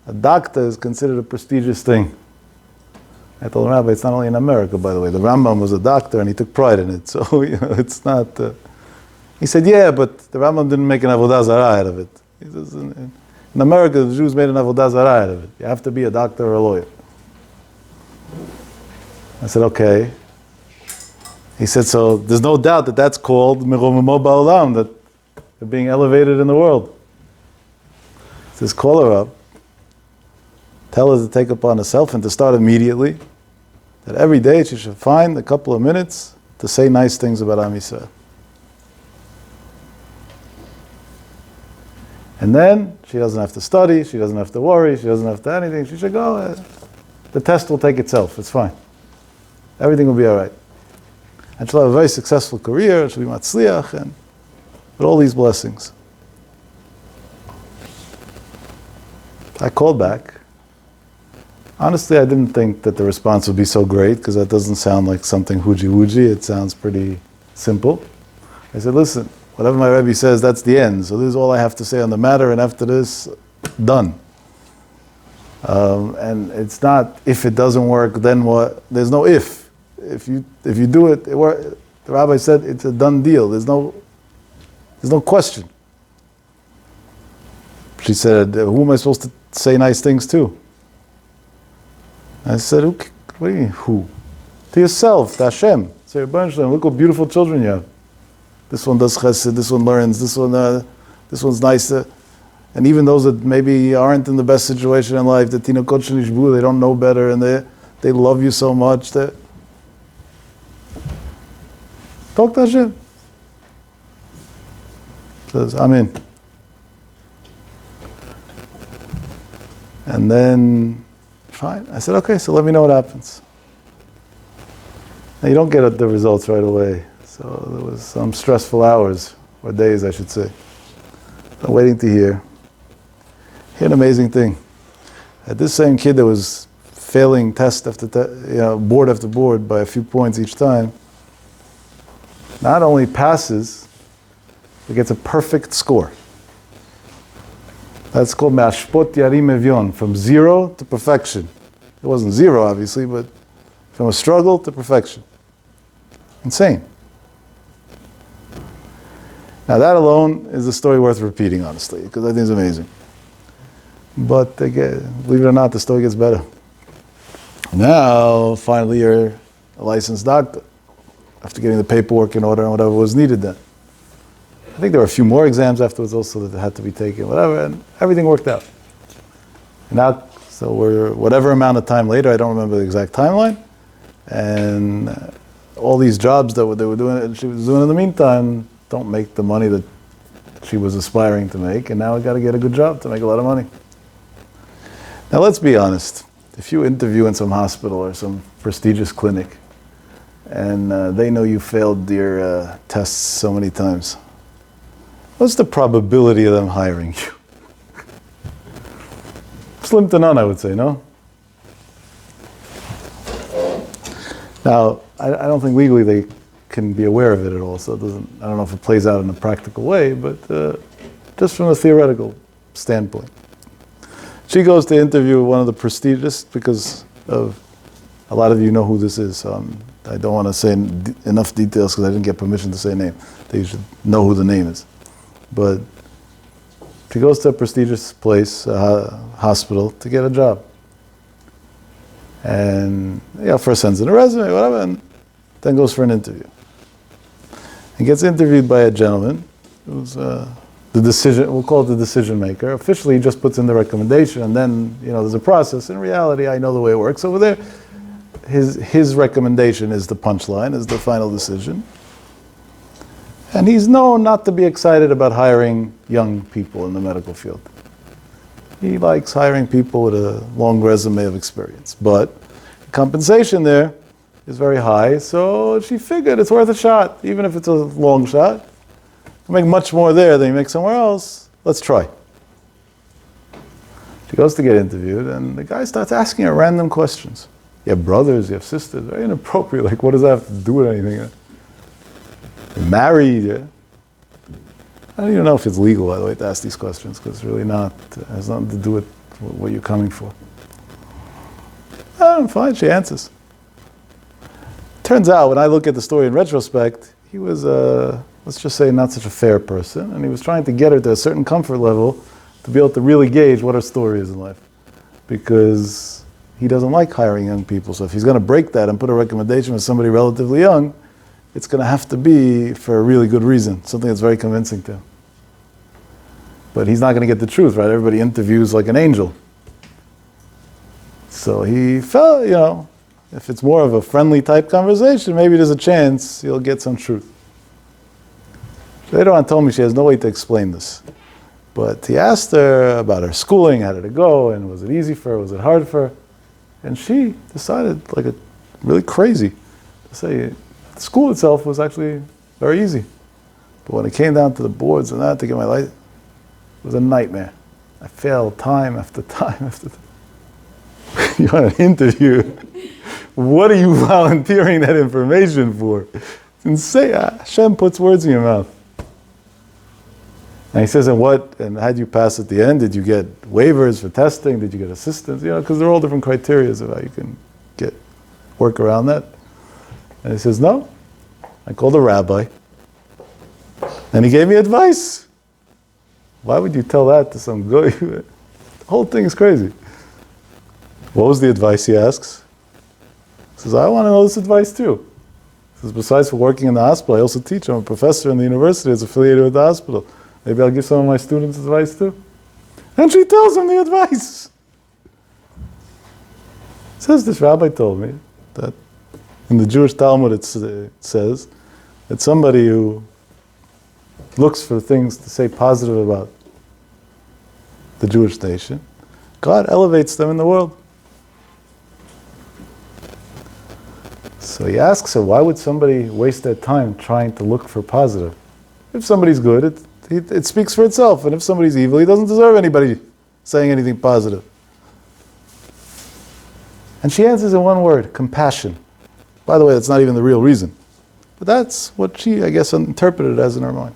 a doctor is considered a prestigious thing. I told the rabbi, it's not only in America, by the way. The Rambam was a doctor and he took pride in it. So, it's not... He said, yeah, but the Rambam didn't make an avodah zarah out of it. He says, in America, the Jews made an avodah zarah out of it. You have to be a doctor or a lawyer. I said, okay. He said, so there's no doubt that that's called Meromemo Ba'olam, that they're being elevated in the world. He says, call her up. Tell her to take upon herself and to start immediately. That every day she should find a couple of minutes to say nice things about Am Yisrael. And then she doesn't have to study, she doesn't have to worry, she doesn't have to anything. She should go. The test will take itself. It's fine. Everything will be all right. And she'll have a very successful career. She'll be matzliach, and with all these blessings. I called back. Honestly, I didn't think that the response would be so great, because that doesn't sound like something hooji-wooji. It sounds pretty simple. I said, listen, whatever my Rebbe says, that's the end. So this is all I have to say on the matter, and after this, done. And it's not, if it doesn't work, then what? There's no if. If you do it, the rabbi said it's a done deal. There's no question. She said, who am I supposed to say nice things to? I said, what do you mean, who? To yourself, to Hashem. Say, look what beautiful children you have. This one does chesed, this one learns, this one's nicer. And even those that maybe aren't in the best situation in life, the tinokot shenishbu, they don't know better, and they love you so much. Talk to Hashem. Says, Amen. And then, fine. I said, okay, so let me know what happens. Now, you don't get the results right away. So there was some stressful hours, or days, I should say. I'm waiting to hear. Here's an amazing thing. This same kid that was failing test after board after board by a few points each time, not only passes, but gets a perfect score. That's called Me'ashpot Yarim Evyon, from 0 to perfection. It wasn't 0, obviously, but from a struggle to perfection. Insane. Now that alone is a story worth repeating, honestly, because I think it's amazing. But again, believe it or not, the story gets better. Now, finally, you're a licensed doctor, after getting the paperwork in order and whatever was needed then. I think there were a few more exams afterwards also that had to be taken, whatever, and everything worked out. Now, so we're whatever amount of time later, I don't remember the exact timeline, and all these jobs that they were doing, and she was doing in the meantime, don't make the money that she was aspiring to make, and now I got to get a good job to make a lot of money. Now let's be honest. If you interview in some hospital or some prestigious clinic, and they know you failed your tests so many times, what's the probability of them hiring you? Slim to none, I would say, no? Now, I don't think legally they can be aware of it at all, so I don't know if it plays out in a practical way, but just from a theoretical standpoint. She goes to interview one of the prestigious, because of, a lot of you know who this is, so I don't want to say enough details because I didn't get permission to say a name. They should know who the name is. But she goes to a prestigious place, a hospital, to get a job. And first sends in a resume, whatever, and then goes for an interview. And gets interviewed by a gentleman who's we'll call it the decision maker. Officially, he just puts in the recommendation, and then, there's a process. In reality, I know the way it works over there. His recommendation is the punchline, is the final decision. And he's known not to be excited about hiring young people in the medical field. He likes hiring people with a long resume of experience. But the compensation there is very high, so she figured it's worth a shot, even if it's a long shot. You make much more there than you make somewhere else. Let's try. She goes to get interviewed, and the guy starts asking her random questions. You have brothers, you have sisters, very inappropriate. Like, what does that have to do with anything? You're married, yeah? I don't even know if it's legal, by the way, to ask these questions, because it's really not, it has nothing to do with what you're coming for. Fine, she answers. Turns out, when I look at the story in retrospect, he was, let's just say, not such a fair person, and he was trying to get her to a certain comfort level to be able to really gauge what her story is in life. Because he doesn't like hiring young people, so if he's going to break that and put a recommendation with somebody relatively young, it's going to have to be for a really good reason, something that's very convincing to him. But he's not going to get the truth, right? Everybody interviews like an angel. So he felt, if it's more of a friendly type conversation, maybe there's a chance he'll get some truth. Later on told me she has no way to explain this. But he asked her about her schooling, how did it go, and was it easy for her, was it hard for her? And she decided, like a really crazy, to say, the school itself was actually very easy. But when it came down to the boards and that to get my license, it was a nightmare. I failed time after time after time. You're on an interview. What are you volunteering that information for? It's insane. Hashem puts words in your mouth. And he says, and how did you pass at the end? Did you get waivers for testing? Did you get assistance? Because they're all different criteria of how you can work around that. And he says, no. I called a rabbi. And he gave me advice. Why would you tell that to some guy? The whole thing is crazy. What was the advice, he asks? He says, I want to know this advice too. He says, besides for working in the hospital, I also teach. I'm a professor in the university that's affiliated with the hospital. Maybe I'll give some of my students advice too. And she tells him the advice. Says this rabbi told me that in the Jewish Talmud it says that somebody who looks for things to say positive about the Jewish nation, God elevates them in the world. So he asks her, why would somebody waste their time trying to look for positive? If somebody's good, it speaks for itself. And if somebody's evil, he doesn't deserve anybody saying anything positive. And she answers in one word, compassion. By the way, that's not even the real reason. But that's what she, I guess, interpreted it as in her mind.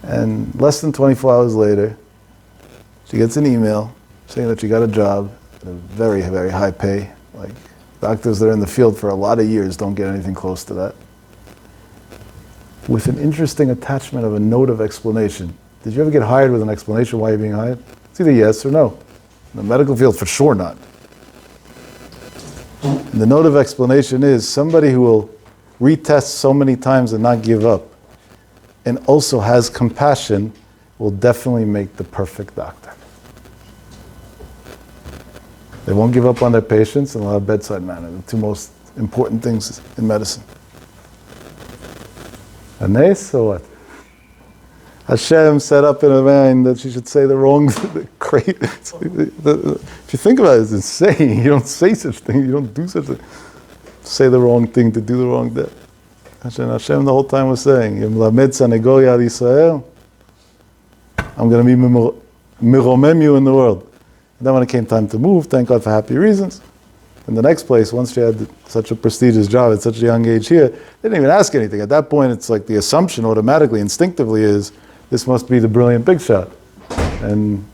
And less than 24 hours later, she gets an email saying that she got a job at a very, very high pay. Like, doctors that are in the field for a lot of years don't get anything close to that. With an interesting attachment of a note of explanation. Did you ever get hired with an explanation why you're being hired? It's either yes or no. In the medical field, for sure not. And the note of explanation is somebody who will retest so many times and not give up, and also has compassion, will definitely make the perfect doctor. They won't give up on their patients and they'll have bedside manner, the two most important things in medicine. Haness or what? Hashem set up in her mind that she should say the wrong thing. If you think about it, it's insane. You don't say such things. You don't do such things. Say the wrong thing to do the wrong thing. Hashem the whole time was saying, I'm going to be miromem you in the world. And then when it came time to move, thank God for happy reasons. In the next place, once she had such a prestigious job at such a young age here, they didn't even ask anything. At that point, it's like the assumption automatically, instinctively is, this must be the brilliant big shot. And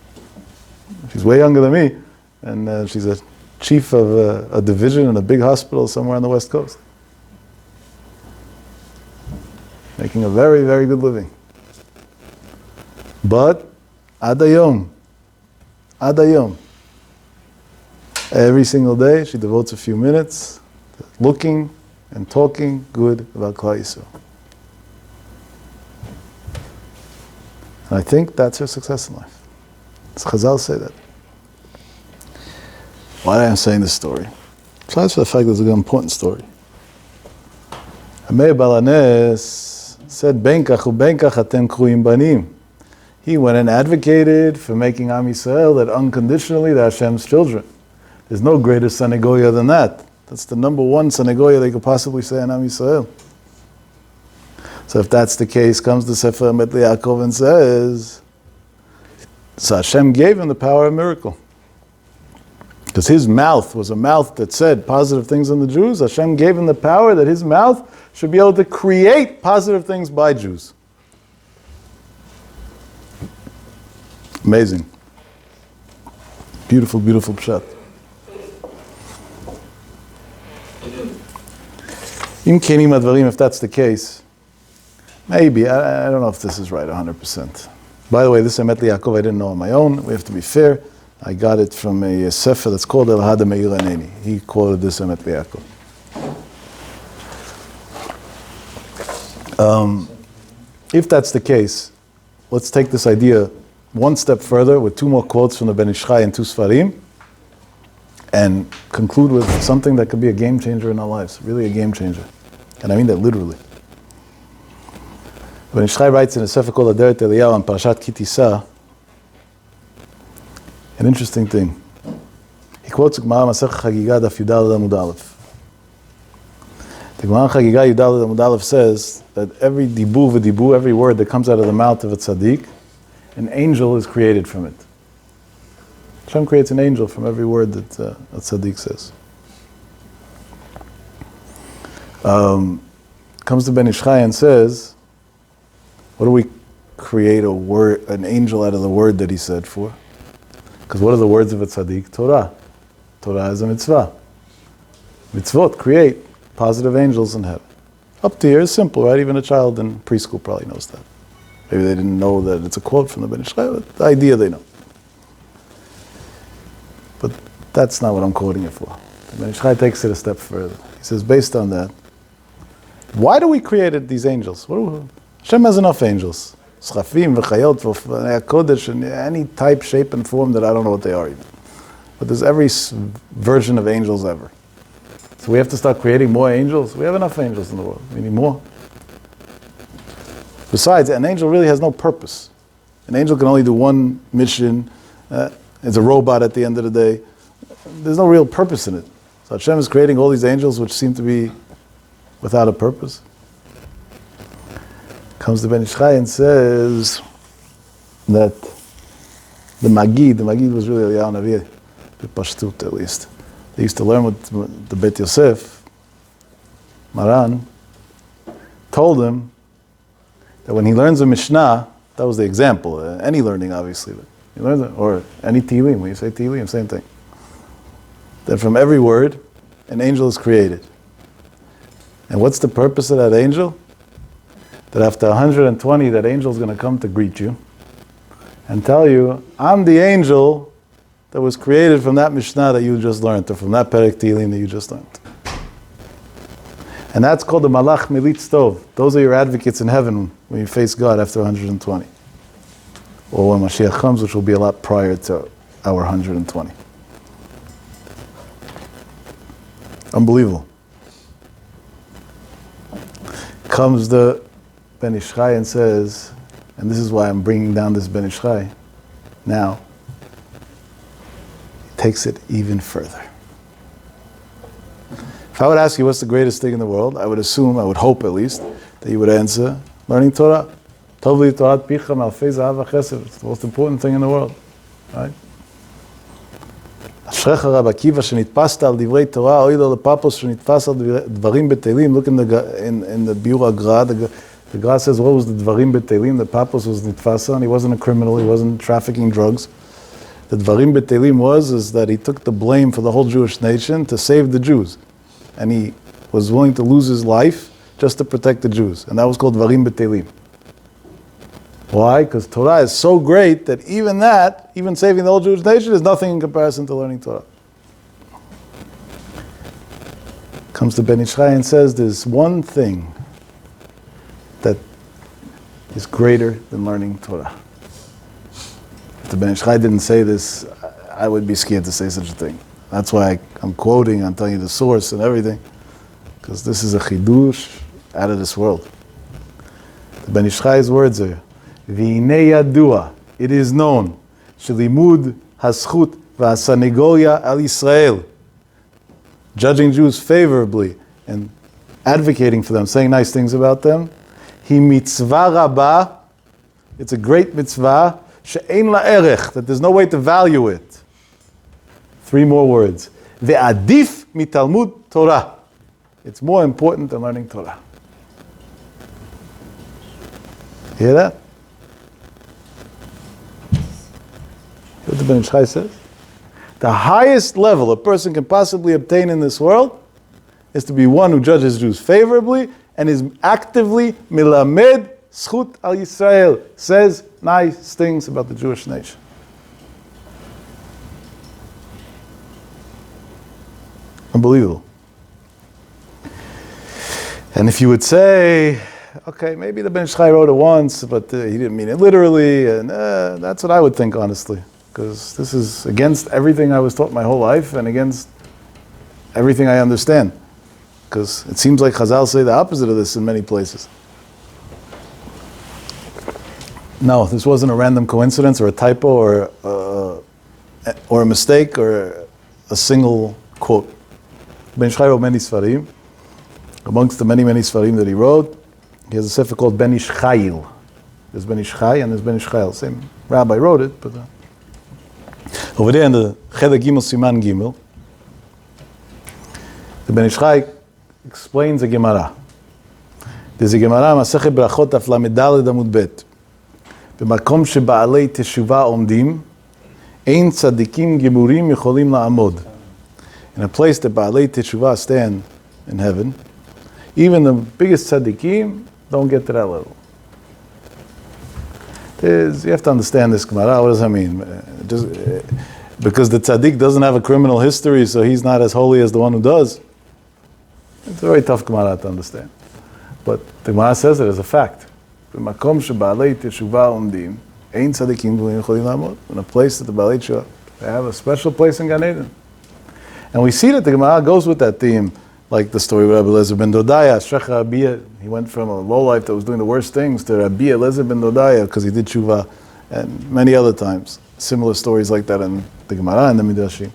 she's way younger than me, and she's a chief of a division in a big hospital somewhere on the West Coast. Making a very, very good living. But, adayom, every single day she devotes a few minutes to looking and talking good about Klal Yisrael. And I think that's her success in life. As Chazal say that. Why am I saying this story? Besides for the fact that it's a very important story. Rebbe Meir Baal Haness said, "Ben kach uben kach atem kruim banim." He went and advocated for making Am Yisrael that unconditionally they're Hashem's children. There's no greater Senegoya than that. That's the number one Senegoya they could possibly say in Am Yisrael. So if that's the case, comes the Sefer Emet Yaakov and says, so Hashem gave him the power of miracle. Because his mouth was a mouth that said positive things on the Jews. Hashem gave him the power that his mouth should be able to create positive things by Jews. Amazing. Beautiful, beautiful pshat. If that's the case, maybe, I don't know if this is right 100%. By the way, this Emet Yaakov I didn't know on my own. We have to be fair. I got it from a sefer that's called Rebbe Meir Baal Haness. He quoted this Emet Yaakov. If that's the case, let's take this idea one step further with two more quotes from the Ben Ish Chai and two Sfarim, and conclude with something that could be a game changer in our lives, really a game changer. And I mean that literally. Ben Ish Chai writes in a sefer called Aderet Eliyahu on Parashat Ki Tisa, an interesting thing. He quotes Gemara Masech Chagiga Daf Yudal Amud Aleph. The Gemara Chagiga Yudal Amud Aleph says that every dibur v'dibur, every word that comes out of the mouth of a tzaddik, an angel is created from it. Hashem creates an angel from every word that a tzaddik says. Comes to Ben Ish Chai and says, what do we create an angel out of the word that he said for? Because what are the words of a tzaddik? Torah. Torah is a mitzvah. Mitzvot create positive angels in heaven. Up to here is simple, right? Even a child in preschool probably knows that. Maybe they didn't know that it's a quote from the Ben Ish Chai, but the idea they know. But that's not what I'm quoting it for. The Ben Ish Chai takes it a step further. He says, based on that, why do we create these angels? Hashem has enough angels. Schafim, v'chayot, v'nei kodesh, and any type, shape, and form that I don't know what they are even. But there's every version of angels ever. So we have to start creating more angels? We have enough angels in the world. We need more. Besides, an angel really has no purpose. An angel can only do one mission. It's a robot at the end of the day. There's no real purpose in it. So Hashem is creating all these angels which seem to be without a purpose. Comes the Ben Ish Chai and says that the Magid was really Eliyahu Navi, the Pashtut at least. They used to learn with the Bet Yosef. Maran told him that when he learns a Mishnah, that was the example, any learning obviously, but he learns it, or any Tehillim, when you say Tehillim, same thing. That from every word, an angel is created. And what's the purpose of that angel? That after 120, that angel is going to come to greet you and tell you, I'm the angel that was created from that Mishnah that you just learned, or from that Perek Tehillim that you just learned. And that's called the Malach Militz Tov. Those are your advocates in heaven when you face God after 120. Or when Mashiach comes, which will be a lot prior to our 120. Unbelievable. Comes the Ben Ish Chai and says, and this is why I'm bringing down this Ben Ish Chai now, he takes it even further. If I would ask you what's the greatest thing in the world, I would hope at least, that you would answer learning Torah. Tovli Torat Picha Malfei Zahav Chesed. It's the most important thing in the world, right? אשריך רב עקיבא שנתפסת על דברי תורה, אוי לו לפפוס שנתפס על דברים בטלים. Look in the Biur Agra, the Gra says, what was the dvarim b'telim? The Papos was nitfasa, and he wasn't a criminal, he wasn't trafficking drugs. The dvarim b'telim is that he took the blame for the whole Jewish nation to save the Jews. And he was willing to lose his life just to protect the Jews. And that was called dvarim b'telim. Why? Because Torah is so great that even saving the whole Jewish nation is nothing in comparison to learning Torah. Comes to Ben Ish Chai and says there's one thing that is greater than learning Torah. If the Ben Ish Chai didn't say this, I would be scared to say such a thing. That's why I'm quoting, I'm telling you the source and everything, because this is a chidush out of this world. The Ben Ish Chai's words are, V'hinei yadua, it is known, shelimud haschut v'hasanegoria al Yisrael, judging Jews favorably and advocating for them, saying nice things about them. Hi mitzvah rabbah, it's a great mitzvah, she'ein la'erech, that there's no way to value it. 3 more words. Ve'adif mitalmud Torah. It's more important than learning Torah. Hear that? What the Ben Ish Chai says? The highest level a person can possibly obtain in this world is to be one who judges Jews favorably and is actively milamed zchut al Yisrael, says nice things about the Jewish nation. Unbelievable. And if you would say, okay, maybe the Ben Ish Chai wrote it once, but he didn't mean it literally, and that's what I would think, honestly. Because this is against everything I was taught my whole life and against everything I understand. Because it seems like Chazal say the opposite of this in many places. No, this wasn't a random coincidence or a typo or a mistake or a single quote. Ben Ish Chai wrote many Sfarim. Amongst the many, many Sfarim that he wrote, he has a sefer called Ben Ish Chayil. There's Ben Ish Chai and there's Ben Ish Chayil. Same rabbi wrote it, but over there in the Cheder Gimel Siman Gimel, the Ben Ish Chai explains a Gemara. There's a Gemara, Masechet Brachot Daf Lamed Daled Amud Bet. במקום שבעלי תשובה עומדים, אין צדיקים גמורים יכולים לעמוד. In a place that בעלי תשובה stand in heaven, even the biggest tzaddikim don't get to that level. You have to understand this Gemara. What does that mean? Because the tzaddik doesn't have a criminal history, so he's not as holy as the one who does. It's a very tough Gemara to understand. But the Gemara says it as a fact. במקום שבעלי תשובה עומדים, אין צדיקים יכולים לעמוד. In a place that the בעלי תשובה, they have a special place in Gan Eden. And we see that the Gemara goes with that theme, like the story of Rabbi Eliezer ben Dodaya, Shecha Rabbi, he went from a lowlife that was doing the worst things to Rabbi Eliezer ben Dodaya because he did tshuva, and many other times. Similar stories like that in the Gemara and the Midrashim.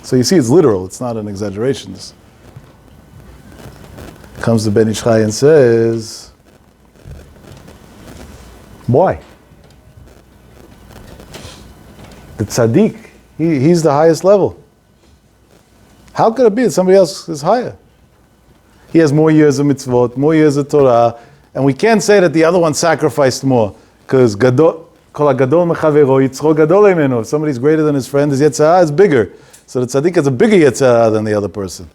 So you see, it's literal, it's not an exaggeration. This comes to Ben Ish Chai and says, why? The tzaddik, he's the highest level. How could it be that somebody else is higher? He has more years of mitzvot, more years of Torah, and we can't say that the other one sacrificed more, because kol hagadol mechavero yitzro gadol imenu. If somebody's greater than his friend, his yetzer hara is bigger. So the tzaddik has a bigger yetzer hara than the other person.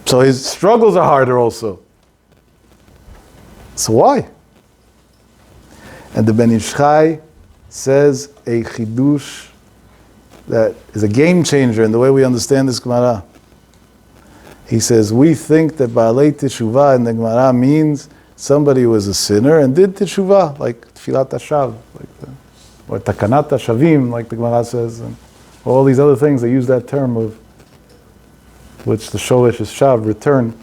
So his struggles are harder also. So why? And the Ben Ish Chai says a chidush that is a game changer in the way we understand this Gemara. He says, we think that Baalei Teshuvah in the Gemara means somebody who was a sinner and did Teshuvah, like Tfilat HaShav, or Takanat HaShavim, like the Gemara says, and all these other things. They use that term of which the Sholish is Shav, return.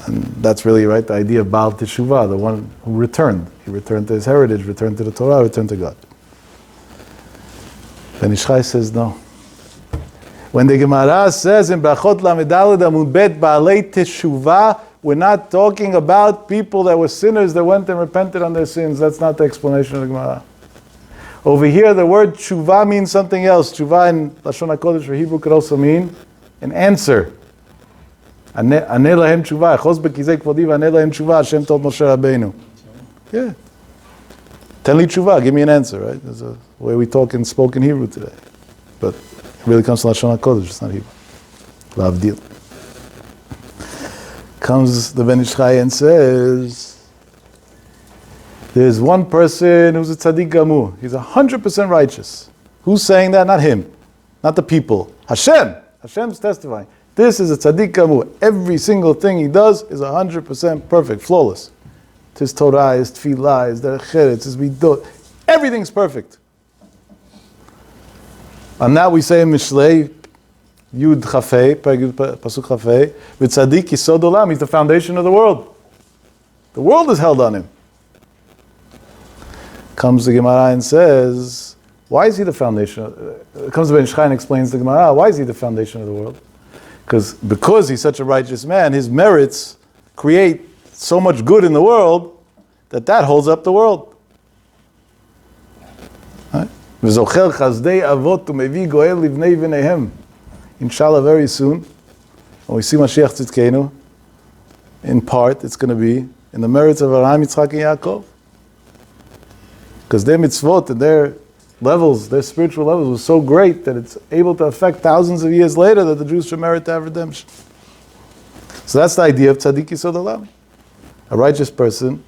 And that's really right, the idea of Baal Teshuvah, the one who returned. He returned to his heritage, returned to the Torah, returned to God. Ben Ish Chai says no. When the Gemara says in Brachot Lamed Daled Amud Bet Baalei Teshuvah, we're not talking about people that were sinners that went and repented on their sins. That's not the explanation of the Gemara. Over here, the word Teshuvah means something else. Teshuvah in Lashon HaKodesh or Hebrew could also mean an answer. Aneh lahem teshuvah, achos bekizei kvodi v'aneh lahem teshuvah, Hashem told Moshe Rabbeinu. Yeah. Tell me teshuvah, give me an answer, right? There's a way we talk in spoken Hebrew today. But it really comes from Lashon HaKodesh, it's not Hebrew. L'avdil. Comes the Ben Ish Chai and says, there's one person who's a tzaddik gamur. He's 100% righteous. Who's saying that? Not him. Not the people. Hashem. Hashem's testifying. This is a tzaddik gamur. Every single thing he does is 100% perfect, flawless. His Torah, his tefillah, his derech eretz, his midot. Everything's perfect. And now we say in Mishlei, Yud Chafei, Pasuk Chafei, V'tzadik Yisod Olam, he's the foundation of the world. The world is held on him. Comes the Gemara and says, why is he the foundation? Comes the Ben Ish Chai and explains the Gemara, why is he the foundation of the world? Because he's such a righteous man, his merits create so much good in the world that holds up the world. Right? V'zocher chazdei avot u'mevi goel livnei v'neihem. Inshallah, very soon, when we see Mashiach Tzidkenu, in part, it's going to be in the merits of Avraham, Yitzchak, and Yaakov. Because their mitzvot and their levels, their spiritual levels, was so great that it's able to affect thousands of years later that the Jews should merit to have redemption. So that's the idea of Tzaddik Yisod Olam. A righteous person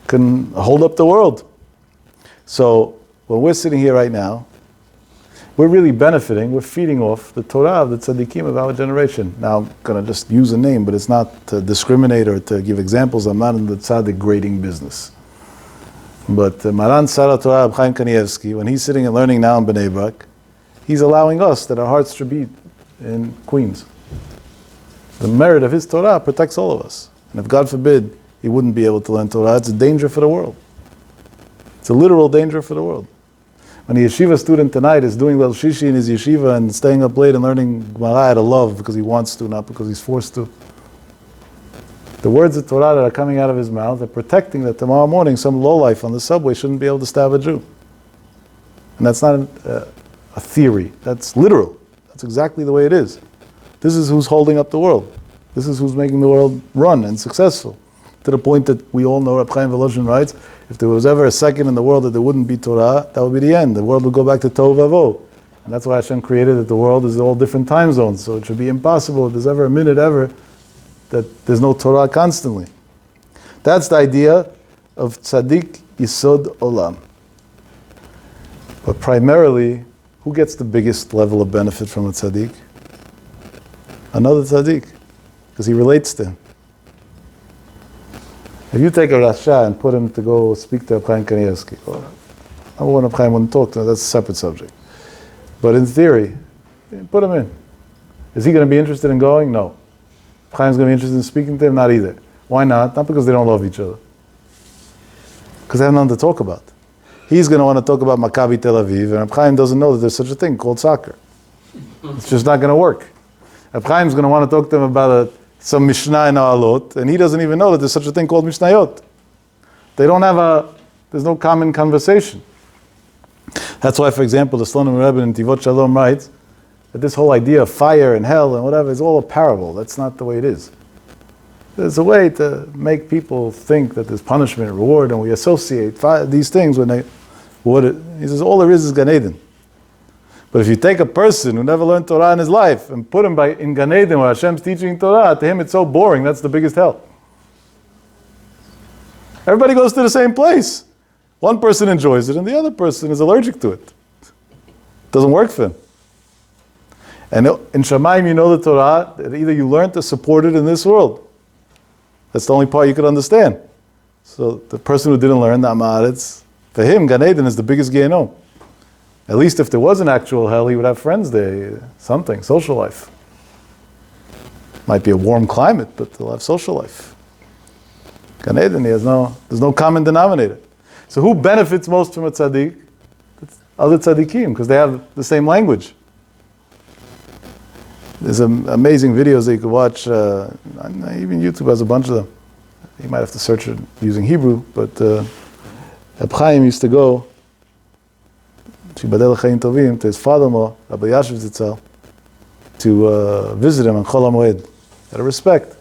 can hold up the world. So when we're sitting here right now, we're really benefiting, we're feeding off the Torah of the tzaddikim of our generation. Now, I'm going to just use a name, but it's not to discriminate or to give examples. I'm not in the tzaddik grading business. But Maran Sar Torah Reb Chaim Kanievsky, when he's sitting and learning now in Bnei Brak, he's allowing us that our hearts should be in Queens. The merit of his Torah protects all of us. And if God forbid he wouldn't be able to learn Torah, it's a danger for the world. It's a literal danger for the world. When a yeshiva student tonight is doing Leil Shishi in his yeshiva and staying up late and learning Gemara out of love because he wants to, not because he's forced to, the words of Torah that are coming out of his mouth are protecting that tomorrow morning some lowlife on the subway shouldn't be able to stab a Jew. And that's not a theory. That's literal. That's exactly the way it is. This is who's holding up the world. This is who's making the world run and successful. To the point that we all know, Reb Chaim Volozhin writes, if there was ever a second in the world that there wouldn't be Torah, that would be the end. The world would go back to Tohu Vavohu. And that's why Hashem created that the world is all different time zones. So it should be impossible if there's ever a minute ever that there's no Torah constantly. That's the idea of Tzaddik Yisod Olam. But primarily, who gets the biggest level of benefit from a tzaddik? Another tzaddik, because he relates to him. If you take a Rasha and put him to go speak to Reb Chaim Kanievsky, I want Reb Chaim wouldn't talk to him, that's a separate subject. But in theory, put him in. Is he going to be interested in going? No. Reb Chaim's going to be interested in speaking to him? Not either. Why not? Not because they don't love each other. Because they have nothing to talk about. He's going to want to talk about Maccabi Tel Aviv, and Reb Chaim doesn't know that there's such a thing called soccer. It's just not going to work. Reb Chaim's going to want to talk to him about some Mishnah in Alot, and he doesn't even know that there's such a thing called Mishnayot. They don't have there's no common conversation. That's why, for example, the Slonim Rebbe in Tivot Shalom writes that this whole idea of fire and hell and whatever is all a parable. That's not the way it is. There's a way to make people think that there's punishment and reward, and we associate these things when he says all there is Gan Eden. But if you take a person who never learned Torah in his life and put him in Gan Eden where Hashem's teaching Torah, to him it's so boring, that's the biggest hell. Everybody goes to the same place. One person enjoys it and the other person is allergic to it. Doesn't work for him. And in Shamayim you know the Torah, that either you learned or supported in this world. That's the only part you could understand. So the person who didn't learn, the Amaretz, for him Gan Eden is the biggest Gehenom. At least if there was an actual hell, he would have friends there, something, social life. Might be a warm climate, but they'll have social life. Gan Eden, there's no common denominator. So who benefits most from a tzaddik? It's other tzaddikim, because they have the same language. There's amazing videos that you could watch, even YouTube has a bunch of them. You might have to search it using Hebrew, but Reb Chaim used to go to his father-in-law, Rabbi Yashiv Zitzal, to visit him on Chol HaMoed, out of respect.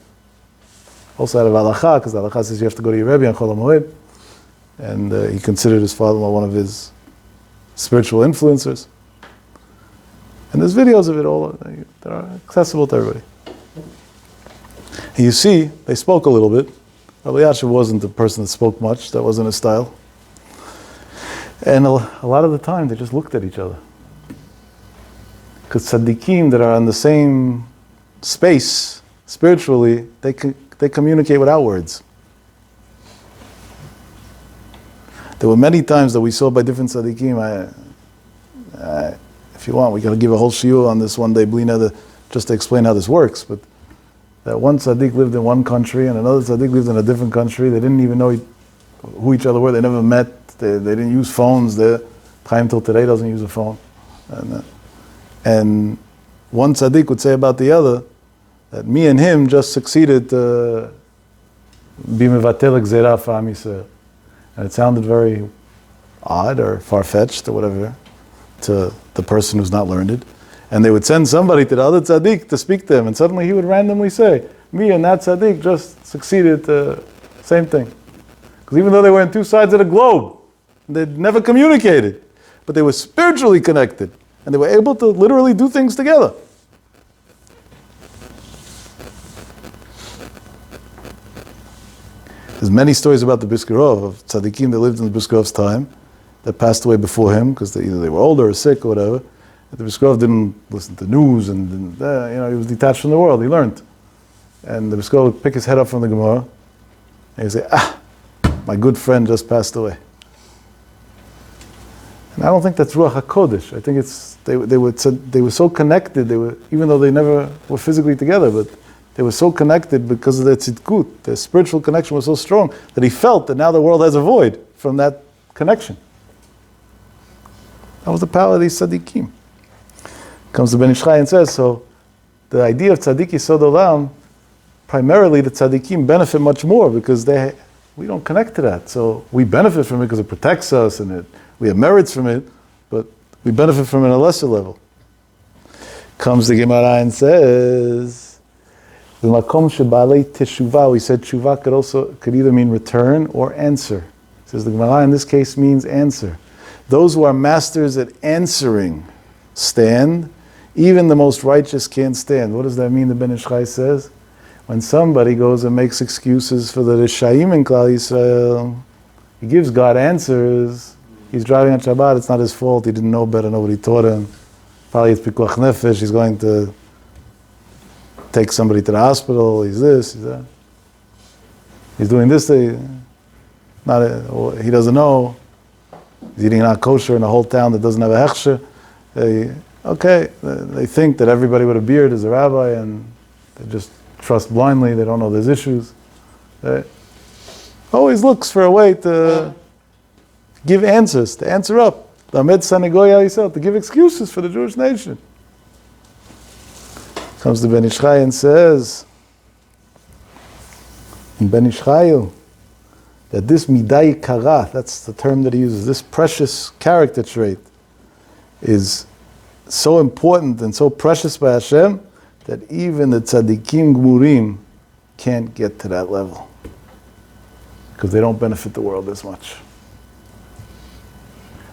Also out of halacha, because halacha says you have to go to your Rebbe on Chol HaMoed, and he considered his father-in-law one of his spiritual influencers. And there's videos of it all that are accessible to everybody. And you see, they spoke a little bit. Rabbi Yashiv wasn't the person that spoke much, that wasn't his style. And a lot of the time, they just looked at each other. Because tzaddikim that are in the same space, spiritually, they communicate without words. There were many times that we saw by different tzaddikim, if you want, we got to give a whole shiur on this one day, Blina, just to explain how this works. But that one tzaddik lived in one country and another tzaddik lived in a different country. They didn't even know who each other were. They never met. They didn't use phones. Chaim till today doesn't use a phone. And one tzaddik would say about the other that me and him just succeeded to be mevatel gzera for Am Yisrael. And it sounded very odd or far-fetched or whatever to the person who's not learned. And they would send somebody to the other tzaddik to speak to him, and suddenly he would randomly say, me and that tzaddik just succeeded to same thing. Because even though they were on two sides of the globe, they'd never communicated, but they were spiritually connected, and they were able to literally do things together. There's many stories about the Biskarov, of tzaddikim that lived in the Biskarov's time, that passed away before him, because either they were older or sick or whatever. The Biskarov didn't listen to news, and he was detached from the world, he learned. And the Biskarov would pick his head up from the Gemara, and he'd say, my good friend just passed away. And I don't think that's Ruach HaKodesh. I think they were so connected, even though they never were physically together, but they were so connected because of their tzidkut. Their spiritual connection was so strong that he felt that now the world has a void from that connection. That was the power of these tzaddikim. Comes the Ben Ish Chai and says, so the idea of tzaddik yisod olam, primarily the tzaddikim benefit much more because we don't connect to that. So we benefit from it because it protects us and we have merits from it, but we benefit from it at a lesser level. Comes the Gemara and says, V'makom shebalei teshuvah, we said teshuvah could either mean return or answer. It says the Gemara in this case means answer. Those who are masters at answering stand, even the most righteous can't stand. What does that mean, the Ben Ish Chai says? When somebody goes and makes excuses for the Rishaim in Klal Yisrael, he gives God answers. He's driving on Shabbat, it's not his fault, he didn't know better, nobody taught him. Probably it's pikuach nefesh, he's going to take somebody to the hospital, he's this, he's that. He's doing this, he doesn't know. He's eating not kosher in a whole town that doesn't have a hechsher. They think that everybody with a beard is a rabbi and they just trust blindly, they don't know there's issues. They always looks for a way to give answers, to answer up. To give excuses for the Jewish nation. Comes the Ben Ish Chai and says, in Ben Ish Chai, that this midai kara, that's the term that he uses, this precious character trait is so important and so precious by Hashem that even the tzaddikim gmurim can't get to that level because they don't benefit the world as much.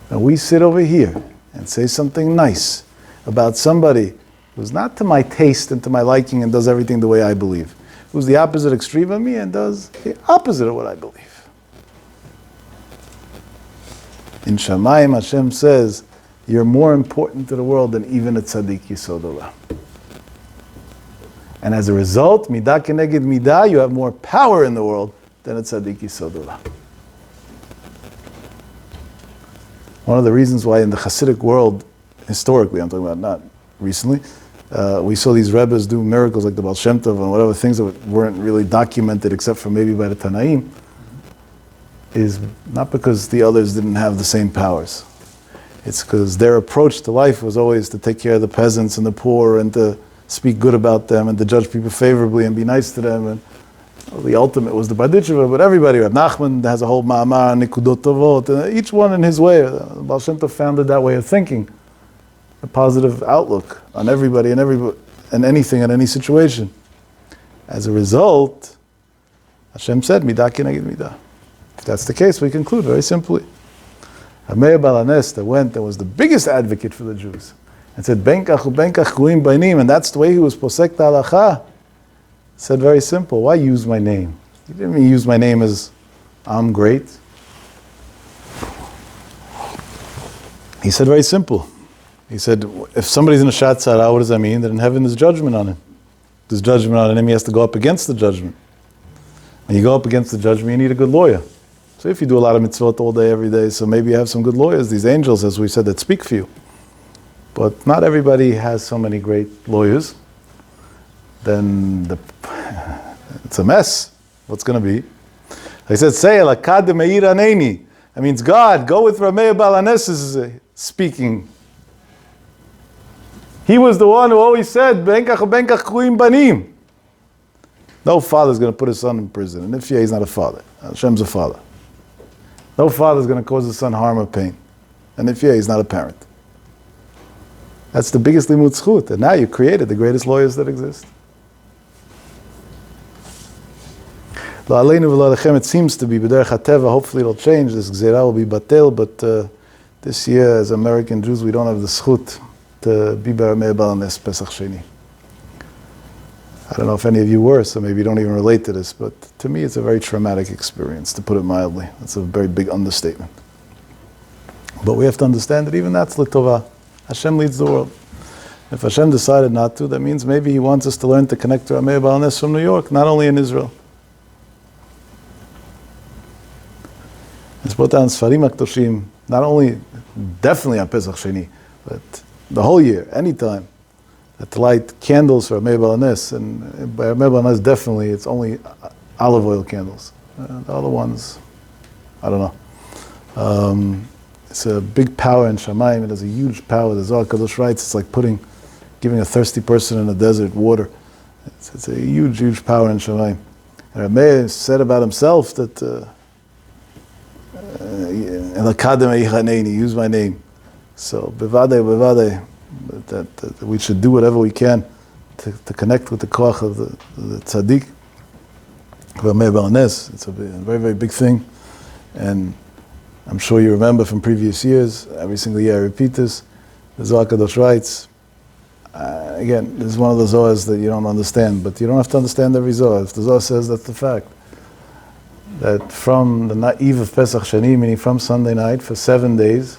And we sit over here and say something nice about somebody who's not to my taste and to my liking and does everything the way I believe, who's the opposite extreme of me and does the opposite of what I believe. In Shamayim, Hashem says, you're more important to the world than even a tzaddik yisod olam. And as a result, midah keneged midah, you have more power in the world than a tzaddik yisod olam. One of the reasons why in the Hasidic world, historically, I'm talking about not recently, we saw these Rebbes do miracles like the Baal Shem Tov and whatever things that weren't really documented except for maybe by the Tanaim, is not because the others didn't have the same powers. It's because their approach to life was always to take care of the peasants and the poor and to speak good about them and to judge people favorably and be nice to them. And the ultimate was the Badicheva, but everybody, Rav Nachman has a whole ma'amar, Nikudot Tovot, each one in his way. Baal Shem Tov founded that way of thinking, a positive outlook on everybody and anything and any situation. As a result, Hashem said, Midah keneged midah. If that's the case, we conclude very simply. Rebbe Meir Baal Haness that was the biggest advocate for the Jews and said, Ben kach u'ben kach guim bainim, and that's the way he was posek halacha. Said very simple, why use my name? He didn't mean use my name as I'm great. He said very simple. He said, if somebody's in a shat tzara, what does that mean? That in heaven there's judgment on him. There's judgment on him, he has to go up against the judgment. When you go up against the judgment, you need a good lawyer. So if you do a lot of mitzvot all day, every day, so maybe you have some good lawyers, these angels, as we said, that speak for you. But not everybody has so many great lawyers. Then it's a mess. What's going to be? He said, "Say Rebbe Meir Haness." That means God. Go with Rebbe Meir Baal Haness is speaking. He was the one who always said, "Benkach ubenkach kruim banim." No father is going to put his son in prison, and if he's not a father, Hashem's a father. No father is going to cause his son harm or pain, and if he's not a parent. That's the biggest limud zchut, and now you created the greatest lawyers that exist. It seems to be b'derech hateva. Hopefully it'll change. This gzeira will be batel, but this year, as American Jews, we don't have the zchut to be Rebbe Meir Baal Haness Pesach Sheni. I don't know if any of you were, so maybe you don't even relate to this, but to me it's a very traumatic experience, to put it mildly. That's a very big understatement. But we have to understand that even that's l'tovah. Hashem leads the world. If Hashem decided not to, that means maybe He wants us to learn to connect to Rebbe Meir Baal Haness from New York, not only in Israel. It's brought down Sfarim HaKadoshim, not only, definitely on Pesach Sheni, but the whole year, anytime, to light candles for Rebbe Meir Baal Haness, and by Rebbe Meir Baal Haness definitely, it's only olive oil candles. The other ones, I don't know. It's a big power in Shamayim. It has a huge power. The Zohar Kadosh writes, it's like giving a thirsty person in a desert water. It's a huge, huge power in Shamayim. And Rebbe Meir said about himself that use my name. So bevadei, that we should do whatever we can to connect with the koach of the tzaddik. Rebbe Meir Baal Haness. It's a very, very big thing, and I'm sure you remember from previous years. Every single year I repeat this. The Zohar Kadosh writes. Again, this is one of the Zohars that you don't understand, but you don't have to understand every Zohar. If the Zohar says, that's the fact. That from the eve of Pesach Sheni, meaning from Sunday night, for 7 days.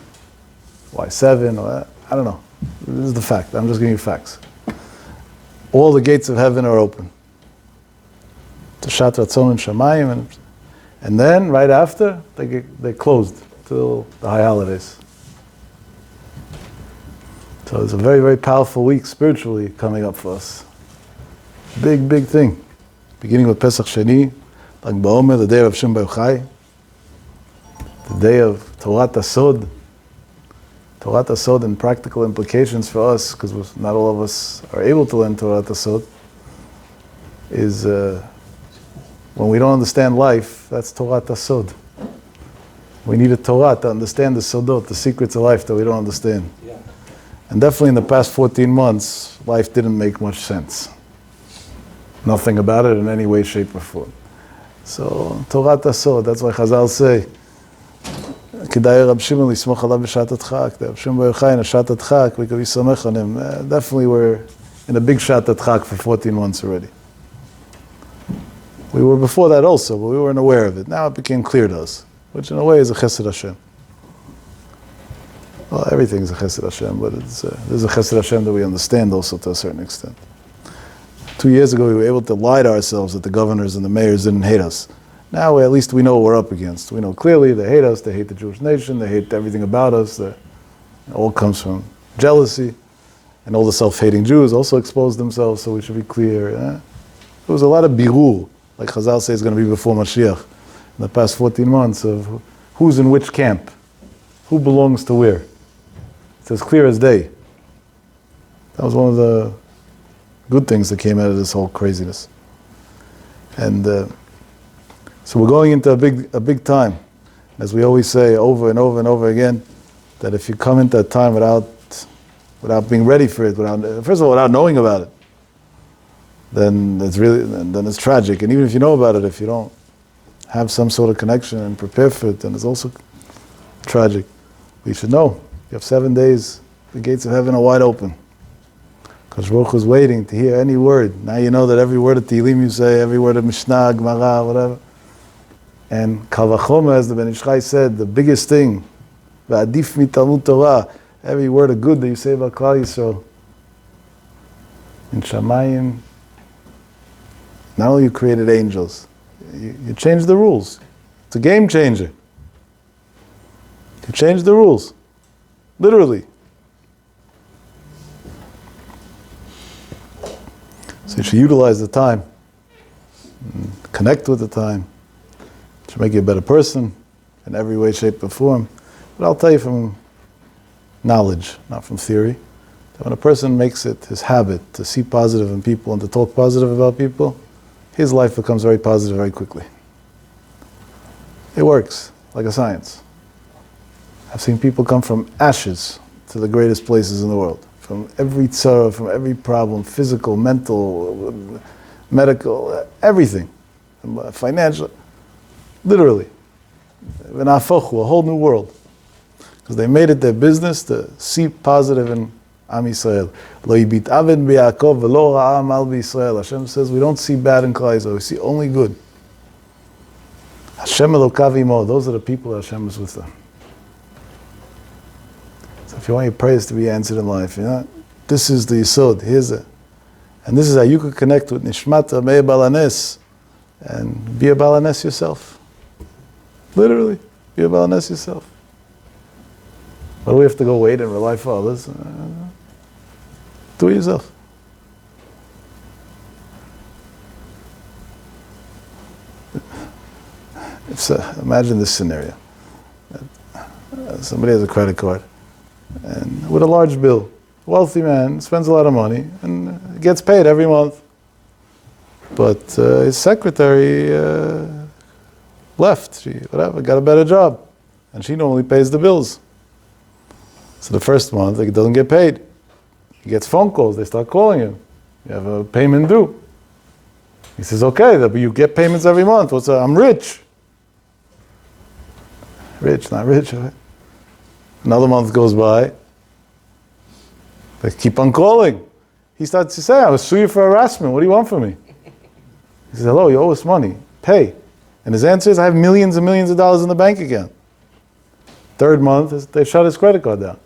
Why 7? Or, I don't know. This is the fact. I'm just giving you facts. All the gates of heaven are open. To Shat Ratzon and Shamayim, and then right after they closed till the high holidays. So it's a very, very powerful week spiritually coming up for us. Big, big thing. Beginning with Pesach Sheni, Lag BaOmer, the day of Shem Yochai, the day of Torah Tasod. Torah Tasod and practical implications for us, because not all of us are able to learn Torah Tasod, is when we don't understand life, that's Torah Tasod. We need a Torah to understand the Sodot, the secrets of life that we don't understand. Yeah. And definitely in the past 14 months, life didn't make much sense. Nothing about it in any way, shape, or form. So, Torah Tasod, that's why Chazal say, K'day Rab Shimon lismoch alav b'shat adchak. Rab Shimon Yochai in a shat adchak, we could be samech on him. Definitely we're in a big shat adchak for 14 months already. We were before that also, but we weren't aware of it. Now it became clear to us, which in a way is a chesed Hashem. Well, everything is a chesed Hashem, but there's a chesed Hashem that we understand also to a certain extent. 2 years ago, we were able to lie to ourselves that the governors and the mayors didn't hate us. Now, at least we know what we're up against. We know clearly they hate us, they hate the Jewish nation, they hate everything about us. It all comes from jealousy. And all the self-hating Jews also exposed themselves, so we should be clear. There was a lot of birur, like Chazal says, is going to be before Mashiach, in the past 14 months, of who's in which camp, who belongs to where. It's as clear as day. That was one of the good things that came out of this whole craziness. And so we're going into a big time. As we always say over and over and over again, that if you come into a time without being ready for it, first of all, without knowing about it, then it's tragic. And even if you know about it, if you don't have some sort of connection and prepare for it, then it's also tragic. But you should know, you have 7 days, the gates of heaven are wide open. Because Baruch Hu is waiting to hear any word. Now you know that every word of Tehillim you say, every word of Mishnah, Gemara, whatever. And Kal Vachomer, as the Ben Ish Chai said, the biggest thing, V'adif mi Talmud Torah, every word of good that you say about Klal Yisrael. In Shamayim, not only you created angels, you changed the rules. It's a game changer. You changed the rules. Literally. So you should utilize the time, and connect with the time. It should make you a better person in every way, shape, or form. But I'll tell you from knowledge, not from theory, that when a person makes it his habit to see positive in people and to talk positive about people, his life becomes very positive very quickly. It works, like a science. I've seen people come from ashes to the greatest places in the world. From every tzara, from every problem, physical, mental, medical, everything. Financial, literally. A whole new world. Because they made it their business to see positive in Am Yisrael. Lo yibit aven b'Yaakov v'lo ra'a mal b'Yisrael. Hashem says we don't see bad in Klal Yisrael, we see only good. Hashem elokav imo. Those are the people that Hashem is with them. So if you want your prayers to be answered in life, this is the Yisod. And this is how you could connect with Nishmat Rebbe Meir Baal Haness and be a Baal Haness yourself. Literally, be a Baal Haness yourself. Why do we have to go wait and rely for others? Do it yourself. Imagine this scenario. Somebody has a credit card and with a large bill. A wealthy man spends a lot of money and gets paid every month. But his secretary left. She got a better job. And she normally pays the bills. So the first month, he doesn't get paid. He gets phone calls. They start calling him. You have a payment due. He says, okay, but you get payments every month. I'm rich. Rich, not rich. Right? Another month goes by. They keep on calling. He starts to say, I will sue you for harassment. What do you want from me? He says, hello, you owe us money. Pay. And his answer is, I have millions and millions of dollars in the bank account. Third month, they shut his credit card down.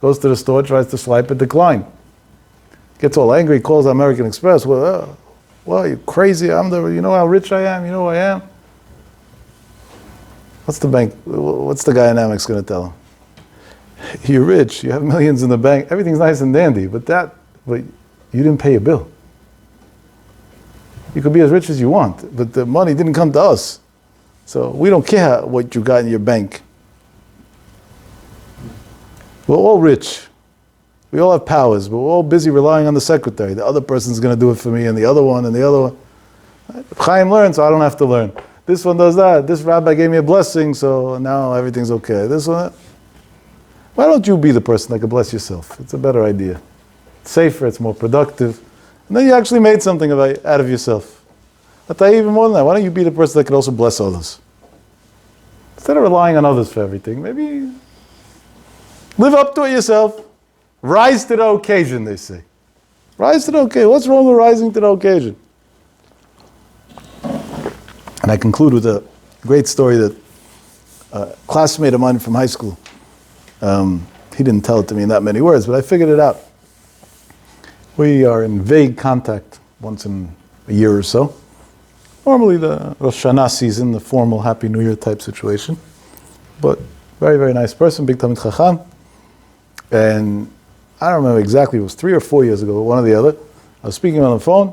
Goes to the store, tries to swipe it, decline. Gets all angry, calls American Express. Well, you crazy? You know how rich I am? You know who I am? What's the guy in Amex going to tell him? You're rich, you have millions in the bank, everything's nice and dandy, but you didn't pay a bill. You could be as rich as you want, but the money didn't come to us. So we don't care what you got in your bank. We're all rich. We all have powers, but we're all busy relying on the secretary. The other person's going to do it for me, and the other one, and the other one. Chaim learns, so I don't have to learn. This one does that. This rabbi gave me a blessing, so now everything's okay. This one, why don't you be the person that can bless yourself? It's a better idea. It's safer, it's more productive. And then you actually made something out of yourself. I'll tell you even more than that. Why don't you be the person that can also bless others? Instead of relying on others for everything, maybe live up to it yourself. Rise to the occasion, they say. Rise to the occasion. What's wrong with rising to the occasion? And I conclude with a great story that a classmate of mine from high school, he didn't tell it to me in that many words, but I figured it out. We are in vague contact once in a year or so. Normally the Rosh Hashanah season, the formal Happy New Year type situation. But very, very nice person, big Talmid Chacham. And I don't remember exactly, it was 3 or 4 years ago, one or the other. I was speaking on the phone,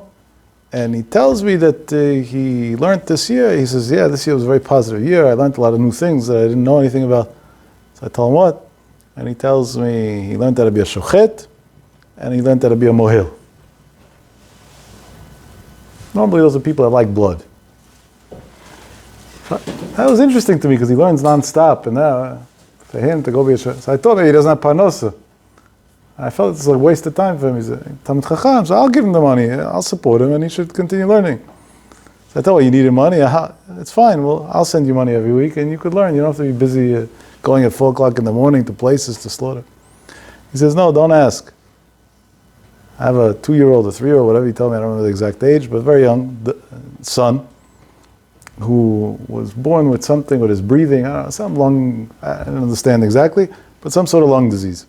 and he tells me that he learned this year. He says, yeah, this year was a very positive year. I learned a lot of new things that I didn't know anything about. So I tell him what? And he tells me he learned how to be a shochet, and he learned how to be a mohel. Normally those are people that like blood. That was interesting to me because he learns non-stop, and now for him to go be a shochet. So I thought maybe he doesn't have parnosa. I felt it's a waste of time for him. He's a Talmid Chacham, so I'll give him the money. I'll support him, and he should continue learning. So I thought, well, you needed money? It's fine. Well, I'll send you money every week, and you could learn. You don't have to be busy going at 4 o'clock in the morning to places to slaughter. He says, no, don't ask. I have a 2-year-old, a 3-year-old, whatever he told me, I don't remember the exact age, but very young son who was born with something with his breathing, I don't know, some lung, I don't understand exactly, but some sort of lung disease.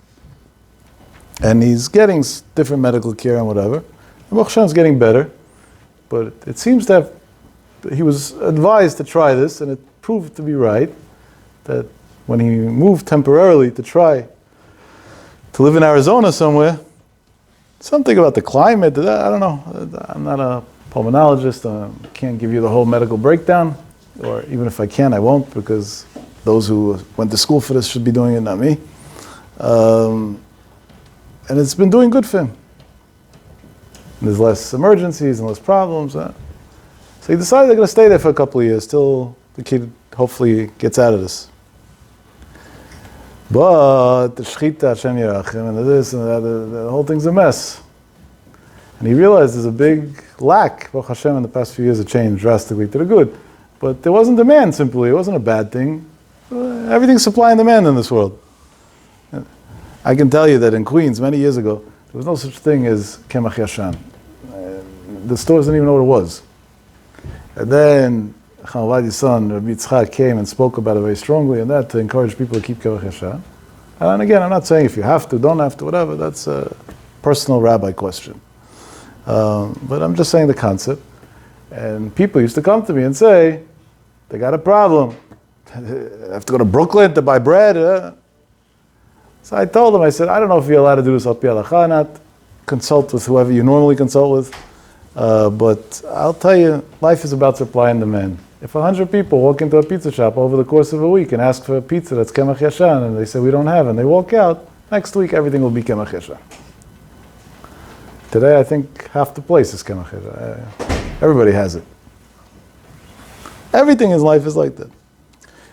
And he's getting different medical care and whatever. And Baruch Hashem's getting better, but it seems to have, he was advised to try this, and it proved to be right, that when he moved temporarily to try to live in Arizona somewhere, Something about the climate, I don't know. I'm not a pulmonologist. I can't give you the whole medical breakdown. Or even if I can, I won't, because those who went to school for this should be doing it, not me. And it's been doing good for him. And there's less emergencies and less problems. So he decided they're going to stay there for a couple of years till the kid hopefully gets out of this. But the shchita, Hashem Yerachim, and this and that, the whole thing's a mess. And he realized there's a big lack. Baruch Hashem, in the past few years, it changed drastically to the good. But there wasn't demand, simply. It wasn't a bad thing. Everything's supply and demand in this world. I can tell you that in Queens, many years ago, there was no such thing as Kemach Yashan. The stores didn't even know what it was. And then Chavadi's son, Rabbi Yitzchak, came and spoke about it very strongly, and that to encourage people to keep Kemach Yashan. And again, I'm not saying if you have to, don't have to, whatever. That's a personal rabbi question. But I'm just saying the concept. And people used to come to me and say, they got a problem. I have to go to Brooklyn to buy bread. So I told them, I said, I don't know if you're allowed to do this al pi halacha or not. Consult with whoever you normally consult with. But I'll tell you, life is about supply and demand. If 100 people walk into a pizza shop over the course of a week and ask for a pizza that's Kemach Yashan, and they say we don't have it, and they walk out, next week everything will be Kemach Yashan. Today I think half the place is Kemach Yashan. Everybody has it. Everything in life is like that.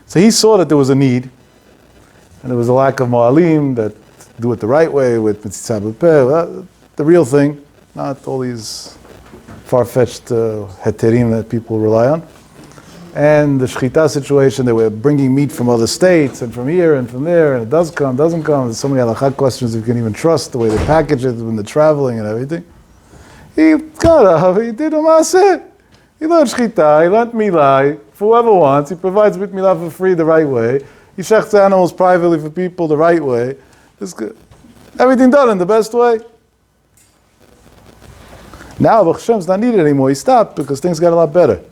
So he saw that there was a need, and there was a lack of mo'alim that do it the right way with mitzvah b'peh, the real thing, not all these far-fetched heterim that people rely on. And the shchita situation, they were bringing meat from other states and from here and from there, and it does come, doesn't come. There's so many halakha questions you can even trust, the way they package it when they're traveling and everything. He did a maaseh. He learned shchita, he learned milah. For whoever wants, he provides bit milah for free the right way. He shechts animals privately for people the right way. It's good. Everything done in the best way. Now, Baruch Hashem's not needed anymore. He stopped because things got a lot better.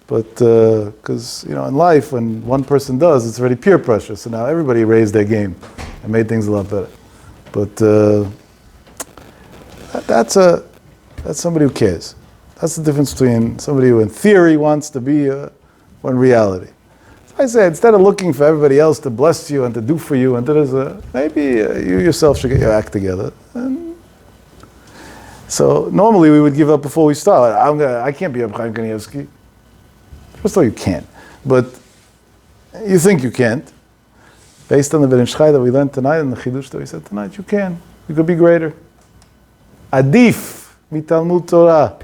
But, because, in life, when one person does, it's already peer pressure. So now everybody raised their game and made things a lot better. But that's somebody who cares. That's the difference between somebody who in theory wants to be or in reality. So I say, instead of looking for everybody else to bless you and to do for you, and maybe you yourself should get your act together. And so normally we would give up before we start. I can't be Reb Chaim Kanievsky. First of all, you can't. But you think you can't. Based on the Ben Shchai that we learned tonight and the Chidush that we said tonight, you can. You could be greater. Adif mitalmud Torah.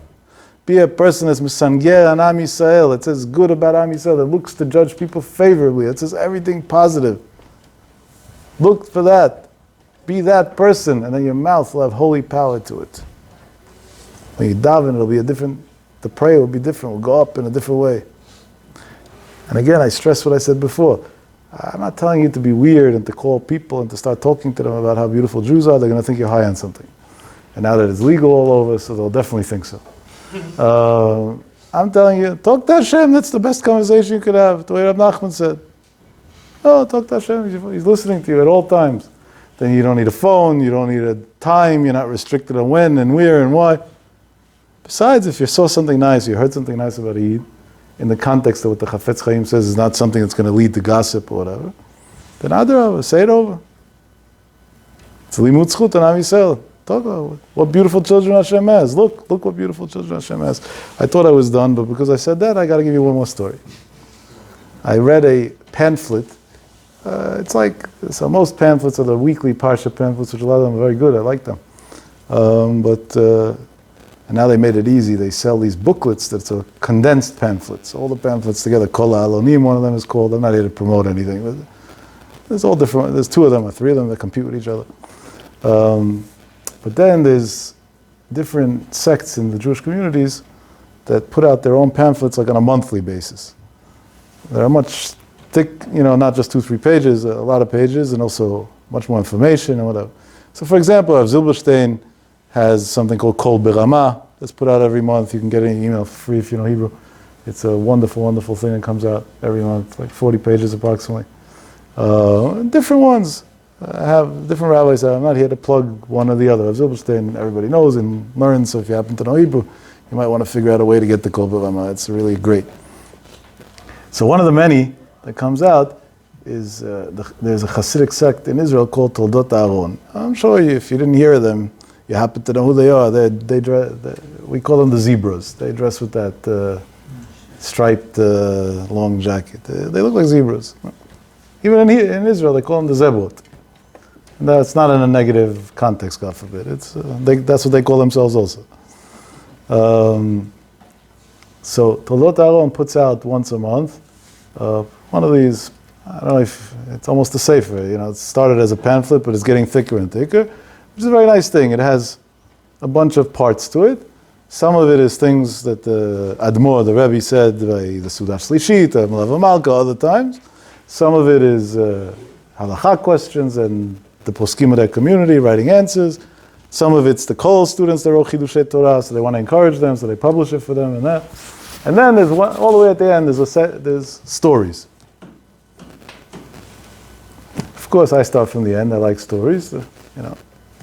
Be a person that's misanger an Am Yisrael. It says good about Am Yisrael. That looks to judge people favorably. It says everything positive. Look for that. Be that person, and then your mouth will have holy power to it. When you daven, it'll be the prayer will be different. Will go up in a different way. And again, I stress what I said before. I'm not telling you to be weird and to call people and to start talking to them about how beautiful Jews are. They're going to think you're high on something. And now that it's legal all over, so they'll definitely think so. I'm telling you, talk to Hashem. That's the best conversation you could have. The way Rav Nachman said. Oh, talk to Hashem. He's listening to you at all times. Then you don't need a phone. You don't need a time. You're not restricted on when and where and why. Besides, if you saw something nice, you heard something nice about Eid, in the context of what the Chafetz Chaim says is not something that's going to lead to gossip or whatever, then adrabah, say it over. It's limud zchut on Am Yisrael. Talk about what beautiful children Hashem has. Look what beautiful children Hashem has. I thought I was done, but because I said that, I got to give you one more story. I read a pamphlet. It's like, so most pamphlets are the weekly Parsha pamphlets, which a lot of them are very good. I like them. And now they made it easy. They sell these booklets that's a condensed pamphlets. All the pamphlets together. Kol Ha'alonim, one of them is called. I'm not here to promote anything, but there's all different. There's 2 of them or 3 of them that compete with each other. But then there's different sects in the Jewish communities that put out their own pamphlets like on a monthly basis. They're much thick, not just 2-3 pages, a lot of pages, and also much more information and whatever. So for example, Rav Zilberstein has something called Kol Berama that's put out every month. You can get it in an email for free if you know Hebrew. It's a wonderful, wonderful thing that comes out every month, like 40 pages approximately. Different ones. I have different rabbis. I'm not here to plug one or the other. Rav Zilberstein, everybody knows and learns, so if you happen to know Hebrew, you might want to figure out a way to get the Kol B'Rama. It's really great. So one of the many that comes out is, there's a Hasidic sect in Israel called Toldot Aaron. I'm sure if you didn't hear of them, you happen to know who they are. We call them the zebras. They dress with that striped long jacket. They look like zebras. Even in Israel, they call them the zebot. That's not in a negative context, God forbid. That's what they call themselves also. So Toldot Aaron puts out once a month one of these. I don't know if it's almost a sefer. It started as a pamphlet, but it's getting thicker and thicker, which is a very nice thing. It has a bunch of parts to it. Some of it is things that the Admor, the Rebbe, said by the Sudash Shlishit, Melav Malka, other times. Some of it is halacha questions and the poskim of their community writing answers. Some of it's the Kol students that wrote Chidushei Torah, so they want to encourage them, so they publish it for them and that. And then there's one, all the way at the end, there's stories. Of course, I start from the end. I like stories. You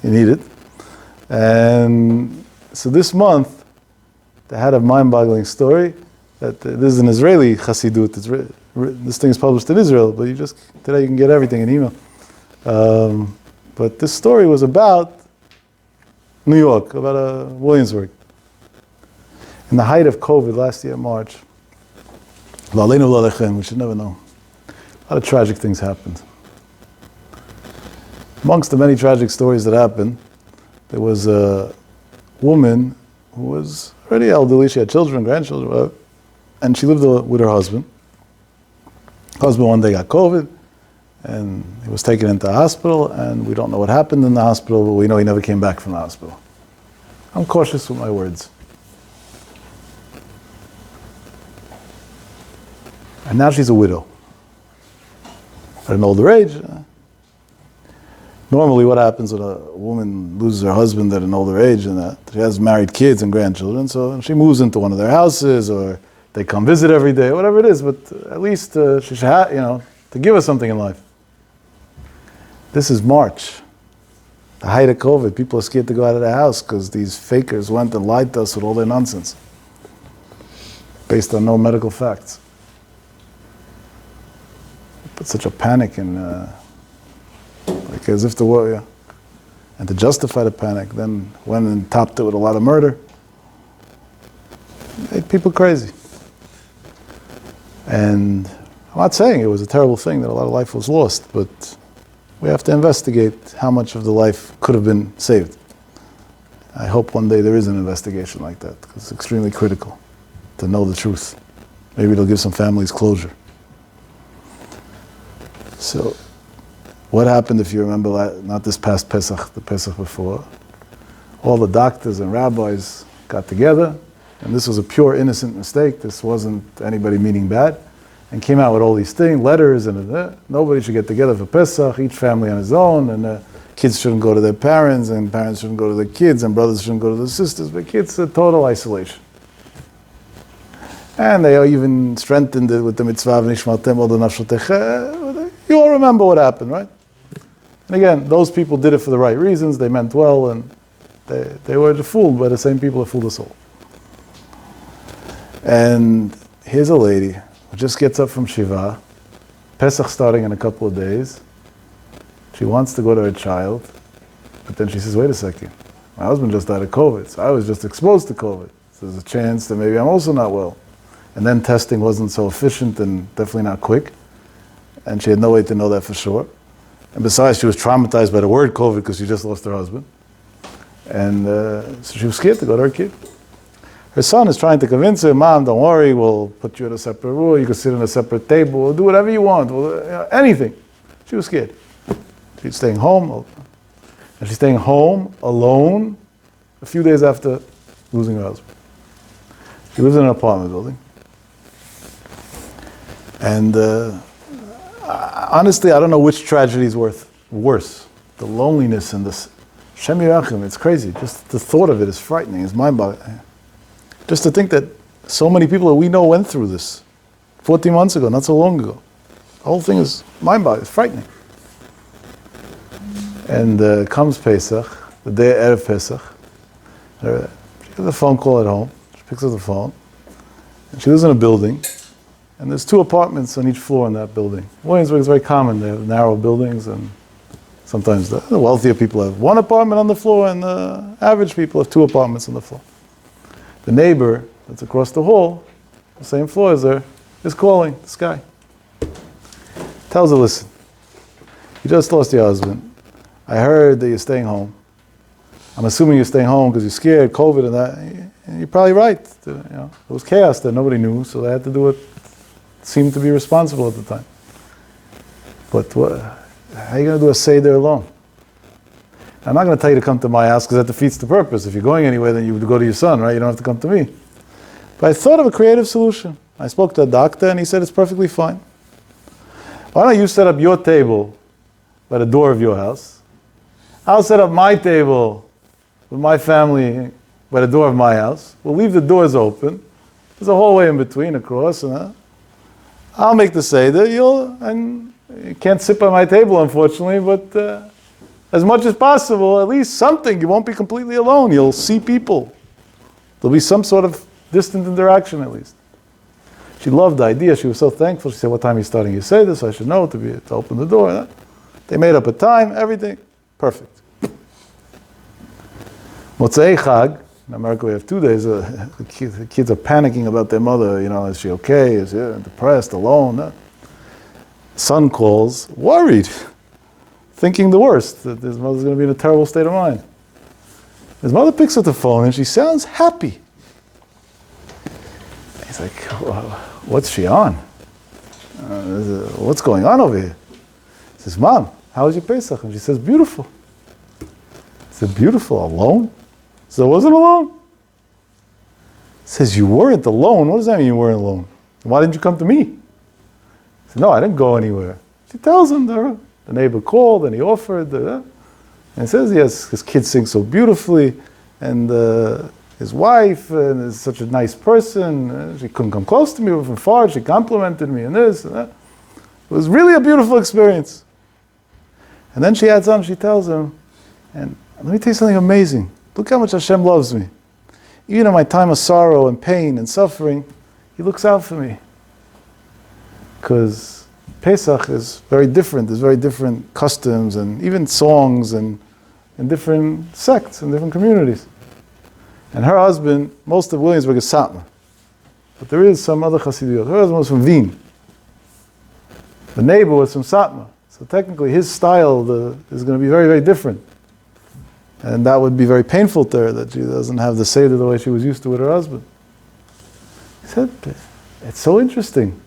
need it. And so this month, they had a mind-boggling story. That this is an Israeli Chassidut. This thing is published in Israel, but today you can get everything in email. But this story was about New York, about Williamsburg. In the height of COVID last year, March, we should never know. A lot of tragic things happened. Amongst the many tragic stories that happened, there was a woman who was already elderly. She had children, grandchildren, whatever, and she lived with her husband. Husband one day got COVID, and he was taken into the hospital, and we don't know what happened in the hospital, but we know he never came back from the hospital. I'm cautious with my words. And now she's a widow. At an older age. Normally what happens when a woman loses her husband at an older age and that she has married kids and grandchildren, so she moves into one of their houses or they come visit every day, whatever it is, but at least she should have, to give us something in life. This is March. The height of COVID. People are scared to go out of the house because these fakers went and lied to us with all their nonsense based on no medical facts. Put such a panic in, like as if the war, yeah. And to justify the panic, then went and topped it with a lot of murder. Made people crazy. And I'm not saying it was a terrible thing that a lot of life was lost, but we have to investigate how much of the life could have been saved. I hope one day there is an investigation like that, because it's extremely critical to know the truth. Maybe it'll give some families closure. So, what happened, if you remember, not this past Pesach, the Pesach before? All the doctors and rabbis got together, and this was a pure innocent mistake. This wasn't anybody meaning bad, and came out with all these things, letters, and nobody should get together for Pesach, each family on his own, and kids shouldn't go to their parents, and parents shouldn't go to their kids, and brothers shouldn't go to their sisters, but kids are total isolation. And they even strengthened it with the mitzvah of nishmatem od nafshotecha. You all remember what happened, right? And again, those people did it for the right reasons. They meant well, and they were fooled by the same people that fooled us all. And here's a lady who just gets up from Shiva, Pesach starting in a couple of days. She wants to go to her child, but then she says, wait a second, my husband just died of COVID, so I was just exposed to COVID. So there's a chance that maybe I'm also not well. And then testing wasn't so efficient and definitely not quick. And she had no way to know that for sure. And besides, she was traumatized by the word COVID because she just lost her husband. And so she was scared to go to her kid. Her son is trying to convince her, Mom, don't worry, we'll put you in a separate room, you can sit in a separate table, we'll do whatever you want, anything. She was scared. She's staying home. And she's staying home alone a few days after losing her husband. She lives in an apartment building. And honestly, I don't know which tragedy is worse. The loneliness and this Shem Yirachim, it's crazy. Just the thought of it is frightening, it's mind-boggling. Just to think that so many people that we know went through this 14 months ago, not so long ago. The whole thing is mind-boggling, it's frightening. And comes Pesach, the day of Erev Pesach. She gets a phone call at home. She picks up the phone. And she lives in a building. And there's 2 apartments on each floor in that building. Williamsburg is very common. They have narrow buildings, and sometimes the wealthier people have 1 apartment on the floor, and the average people have 2 apartments on the floor. The neighbor that's across the hall, the same floor as her, is calling this guy. Tells her, listen, you just lost your husband. I heard that you're staying home. I'm assuming you're staying home because you're scared, COVID and that. And you're probably right. It was chaos that nobody knew, so they had to do what seemed to be responsible at the time. But how are you going to do a Seder alone? I'm not going to tell you to come to my house because that defeats the purpose. If you're going anywhere, then you would go to your son, right? You don't have to come to me. But I thought of a creative solution. I spoke to a doctor and he said it's perfectly fine. Why don't you set up your table by the door of your house? I'll set up my table with my family by the door of my house. We'll leave the doors open. There's a hallway in between across, and I'll make the Seder. And you can't sit by my table, unfortunately, but as much as possible, at least something. You won't be completely alone. You'll see people. There'll be some sort of distant interaction, at least. She loved the idea. She was so thankful. She said, what time are you starting your Seder? So I should know to open the door. They made up a time, everything. Perfect. Motzei Chag. In America, we have 2 days. The kids are panicking about their mother. Is she okay? Is she depressed, alone? Son calls, worried, thinking the worst, that his mother's going to be in a terrible state of mind. His mother picks up the phone and she sounds happy. He's like, what's she on? What's going on over here? He says, Mom, how was your Pesach? And she says, beautiful. He said, beautiful, alone? So I wasn't alone. He says, you weren't alone? What does that mean you weren't alone? Why didn't you come to me? He said, no, I didn't go anywhere. She tells him, the neighbor called and he offered. And he says, yes, his kids sing so beautifully. And his wife is such a nice person. She couldn't come close to me, but from far she complimented me and this and that. It was really a beautiful experience. And then she adds on, she tells him, and let me tell you something amazing. Look how much Hashem loves me. Even in my time of sorrow and pain and suffering, He looks out for me. Because Pesach is very different. There's very different customs and even songs and different sects and different communities. And her husband, most of Williamsburg is Satmar. But there is some other Chassidiyot. Her husband was from Wien. The neighbor was from Satmar. So technically his style is going to be very, very different. And that would be very painful to her, that she doesn't have the Seder the way she was used to with her husband. He said, it's so interesting.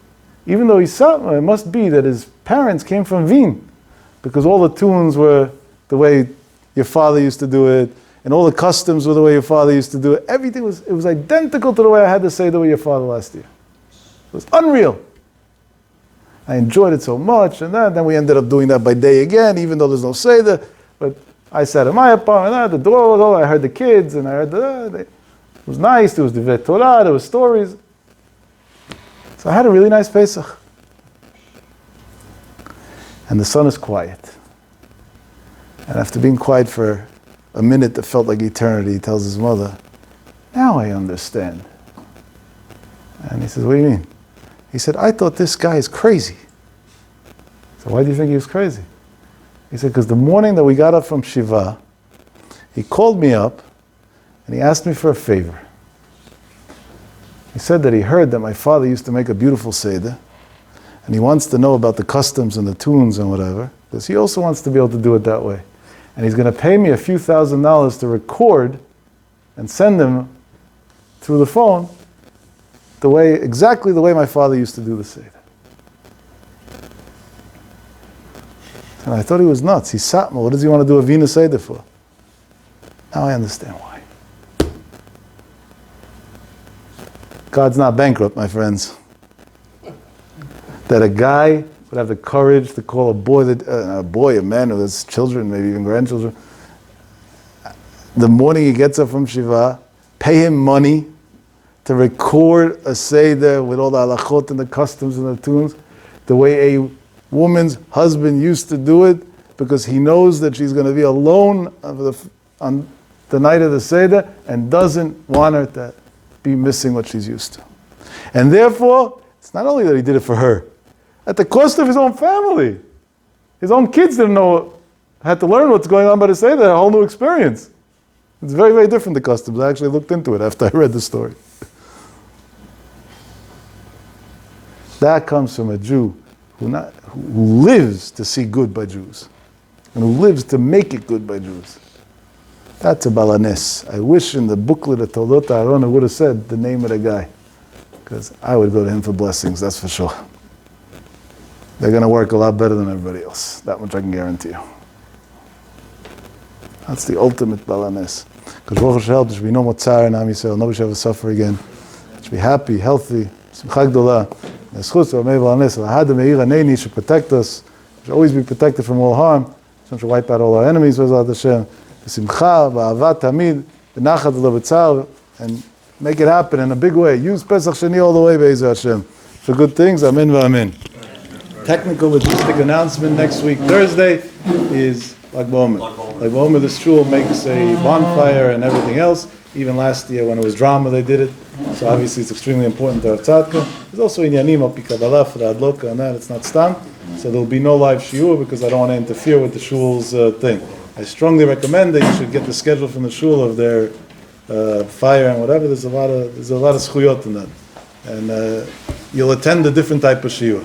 Even though he's Satmar, it must be that his parents came from Wien, because all the tunes were the way your father used to do it, and all the customs were the way your father used to do it. Everything was identical to the way I had to say with your father last year. It was unreal. I enjoyed it so much, and then we ended up doing that by day again, even though there's no Seder. But I sat in my apartment, the door was open, I heard the kids, and I heard it was nice, there was the Torah, there was stories. So I had a really nice Pesach. And the sun is quiet. And after being quiet for a minute that felt like eternity, he tells his mother, now I understand. And he says, what do you mean? He said, I thought this guy is crazy. So why do you think he was crazy? He said, because the morning that we got up from Shiva, he called me up and he asked me for a favor. He said that he heard that my father used to make a beautiful Seder, and he wants to know about the customs and the tunes and whatever, because he also wants to be able to do it that way. And he's going to pay me a few $1,000s to record and send him through the phone exactly the way my father used to do the Seder. And I thought he was nuts. He's Satmar. What does he want to do a Vina Seder for? Now I understand why. God's not bankrupt, my friends. That a guy would have the courage to call a man who has children, maybe even grandchildren, the morning he gets up from Shiva, pay him money to record a Seder with all the halachot and the customs and the tunes, the way a woman's husband used to do it, because he knows that she's going to be alone on the night of the Seder and doesn't want her to be missing what she's used to. And therefore, it's not only that he did it for her, at the cost of his own family. His own kids didn't know, had to learn what's going on by the Seder, a whole new experience. It's very, very different, the customs. I actually looked into it after I read the story. That comes from a Jew who lives to see good by Jews, and who lives to make it good by Jews. That's a Baal Haness. I wish in the booklet of Toldot Aaron it would have said the name of the guy, because I would go to him for blessings, that's for sure. They're going to work a lot better than everybody else. That much I can guarantee you. That's the ultimate Baal Haness. Because Baruch Hashem, there should be no more tsar in Am Yisrael. Nobody should ever suffer again. Should be happy, healthy. Simcha Gdola. Neschus Rebbe Meir Baal Haness. Lahad Meir Haneni should protect us. Should always be protected from all harm. Hashem should wipe out all our enemies. B'ezrat Hashem. B'simcha, b'avat tamid, b'nachad v'b'tzar, and make it happen in a big way. Use Pesach Sheni all the way, B'ezrat Hashem, for good things. Amen v'amen. Technical logistic announcement next week, Thursday, is Lag BaOmer. Lag BaOmer, the shul makes a bonfire and everything else. Even last year when it was drama, they did it. So obviously it's extremely important to our tzadka. There's also inyanim al pi Kabbalah for the adloka and that. It's not stam. So there will be no live shiur because I don't want to interfere with the shul's thing. I strongly recommend that you should get the schedule from the shul of their fire and whatever. There's a lot of schuyot in that, and you'll attend a different type of shiur.